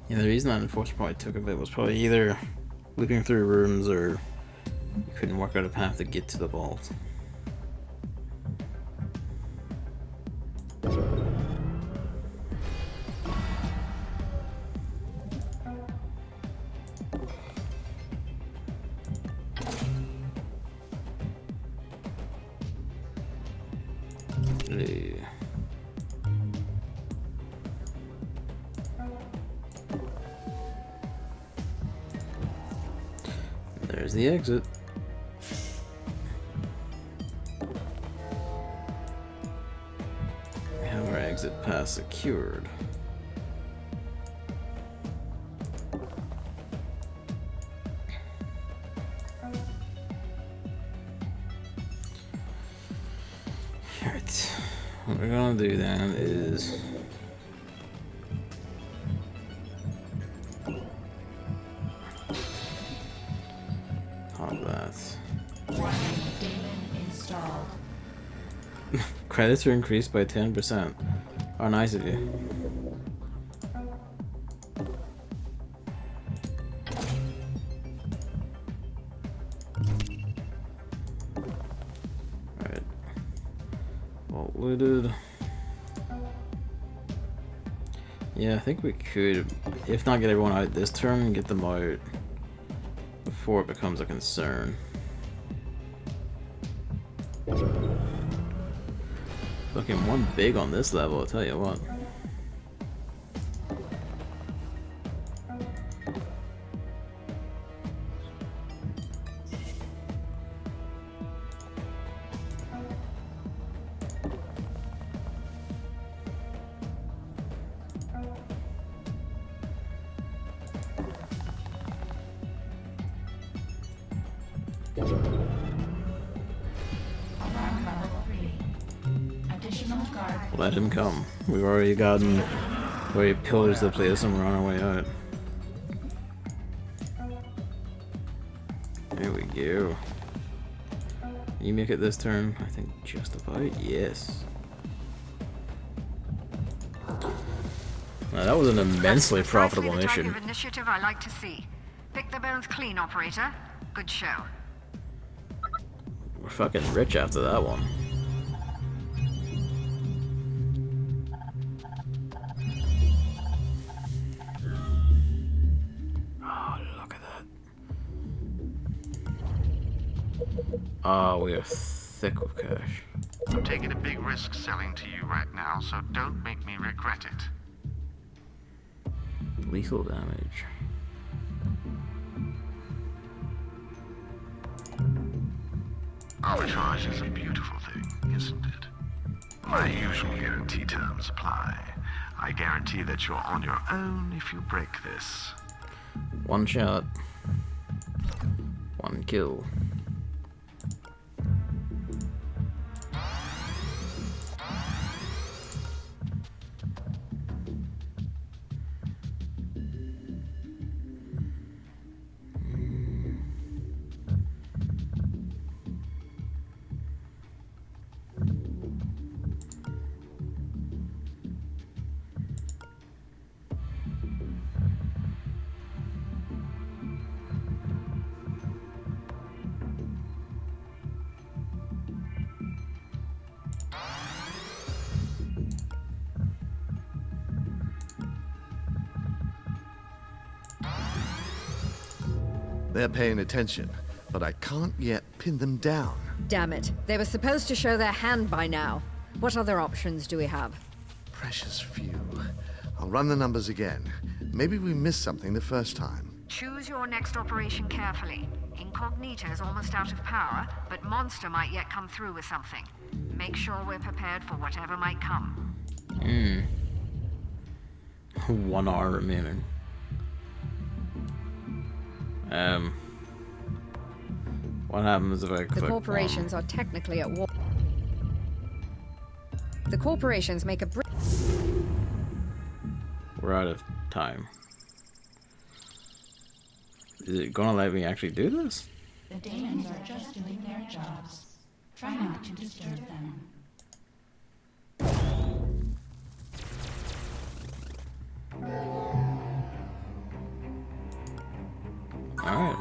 S1: Yeah, the reason that enforcer probably took a bit was probably either looking through rooms or you couldn't work out a path to get to the vault. There's the exit. We have our exit pass secured. Alright. What we're gonna do then is credits are increased by 10%. Oh, nice of you. Alright. Well looted. Yeah, I think we could, if not get everyone out this turn, get them out before it becomes a concern. Fucking one big on this level, I'll tell you what. Let him come. We've already gotten where he pillars the place and we're on our way out. There we go. You make it this turn? I think just about. Yes. Now, that was an immensely profitable mission.
S2: That's the type of initiative I like to see. Pick the bones clean, operator. Good show.
S1: We're fucking rich after that one. Oh, we are thick with cash.
S3: I'm taking a big risk selling to you right now, so don't make me regret it.
S1: Lethal damage.
S3: Arbitrage is a beautiful thing, isn't it? My usual guarantee terms apply. I guarantee that you're on your own if you break this.
S1: One shot. One kill.
S7: They're paying attention, but I can't yet pin them down.
S6: Damn it. They were supposed to show their hand by now. What other options do we have?
S7: Precious few. I'll run the numbers again. Maybe we missed something the first time.
S2: Choose your next operation carefully. Incognito is almost out of power, but Monster might yet come through with something. Make sure we're prepared for whatever might come.
S1: 1 hour remaining. What happens if I click
S6: The corporations
S1: one?
S6: are technically at war. The corporations make a
S1: We're out of time. Is it gonna let me actually do this?
S4: The demons are just doing their jobs. Try not to disturb them.
S1: Alright.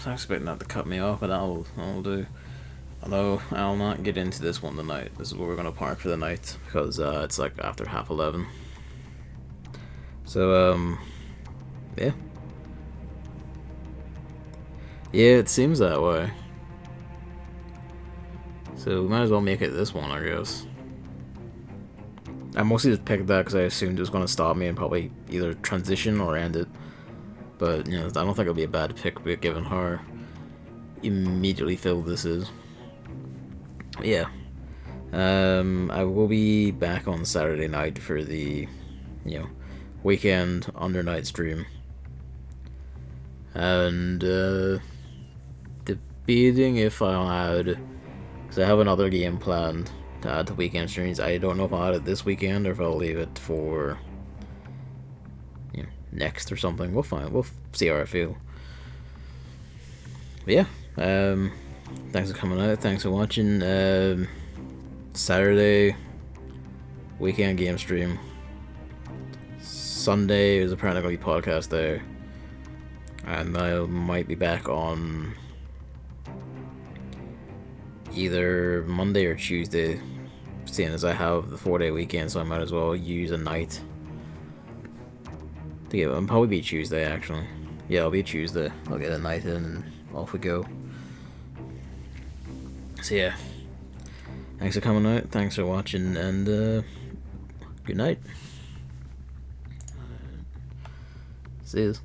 S1: I was expecting that to cut me off, but that'll do. Although, I'll not get into this one tonight. This is where we're going to park for the night, because it's like after 11:30. So, yeah. Yeah, it seems that way. So, we might as well make it this one, I guess. I mostly just picked that because I assumed it was going to stop me and probably either transition or end it. But, you know, I don't think it'll be a bad pick given how immediately filled this is. But yeah. I will be back on Saturday night for the, you know, weekend under night stream. And, debating if I'll add, because I have another game planned to add to weekend streams. I don't know if I'll add it this weekend or if I'll leave it for, you know, next or something. We'll find. We'll see how I feel. But yeah. Thanks for coming out. Thanks for watching. Saturday weekend game stream. Sunday is apparently going to be podcast day, and I might be back on either Monday or Tuesday, seeing as I have the 4-day weekend, so I might as well use a night to get. It'll probably be Tuesday actually. Yeah, it'll be Tuesday. I'll get a night in and off we go. So yeah, thanks for coming out, thanks for watching, and good night. See yous.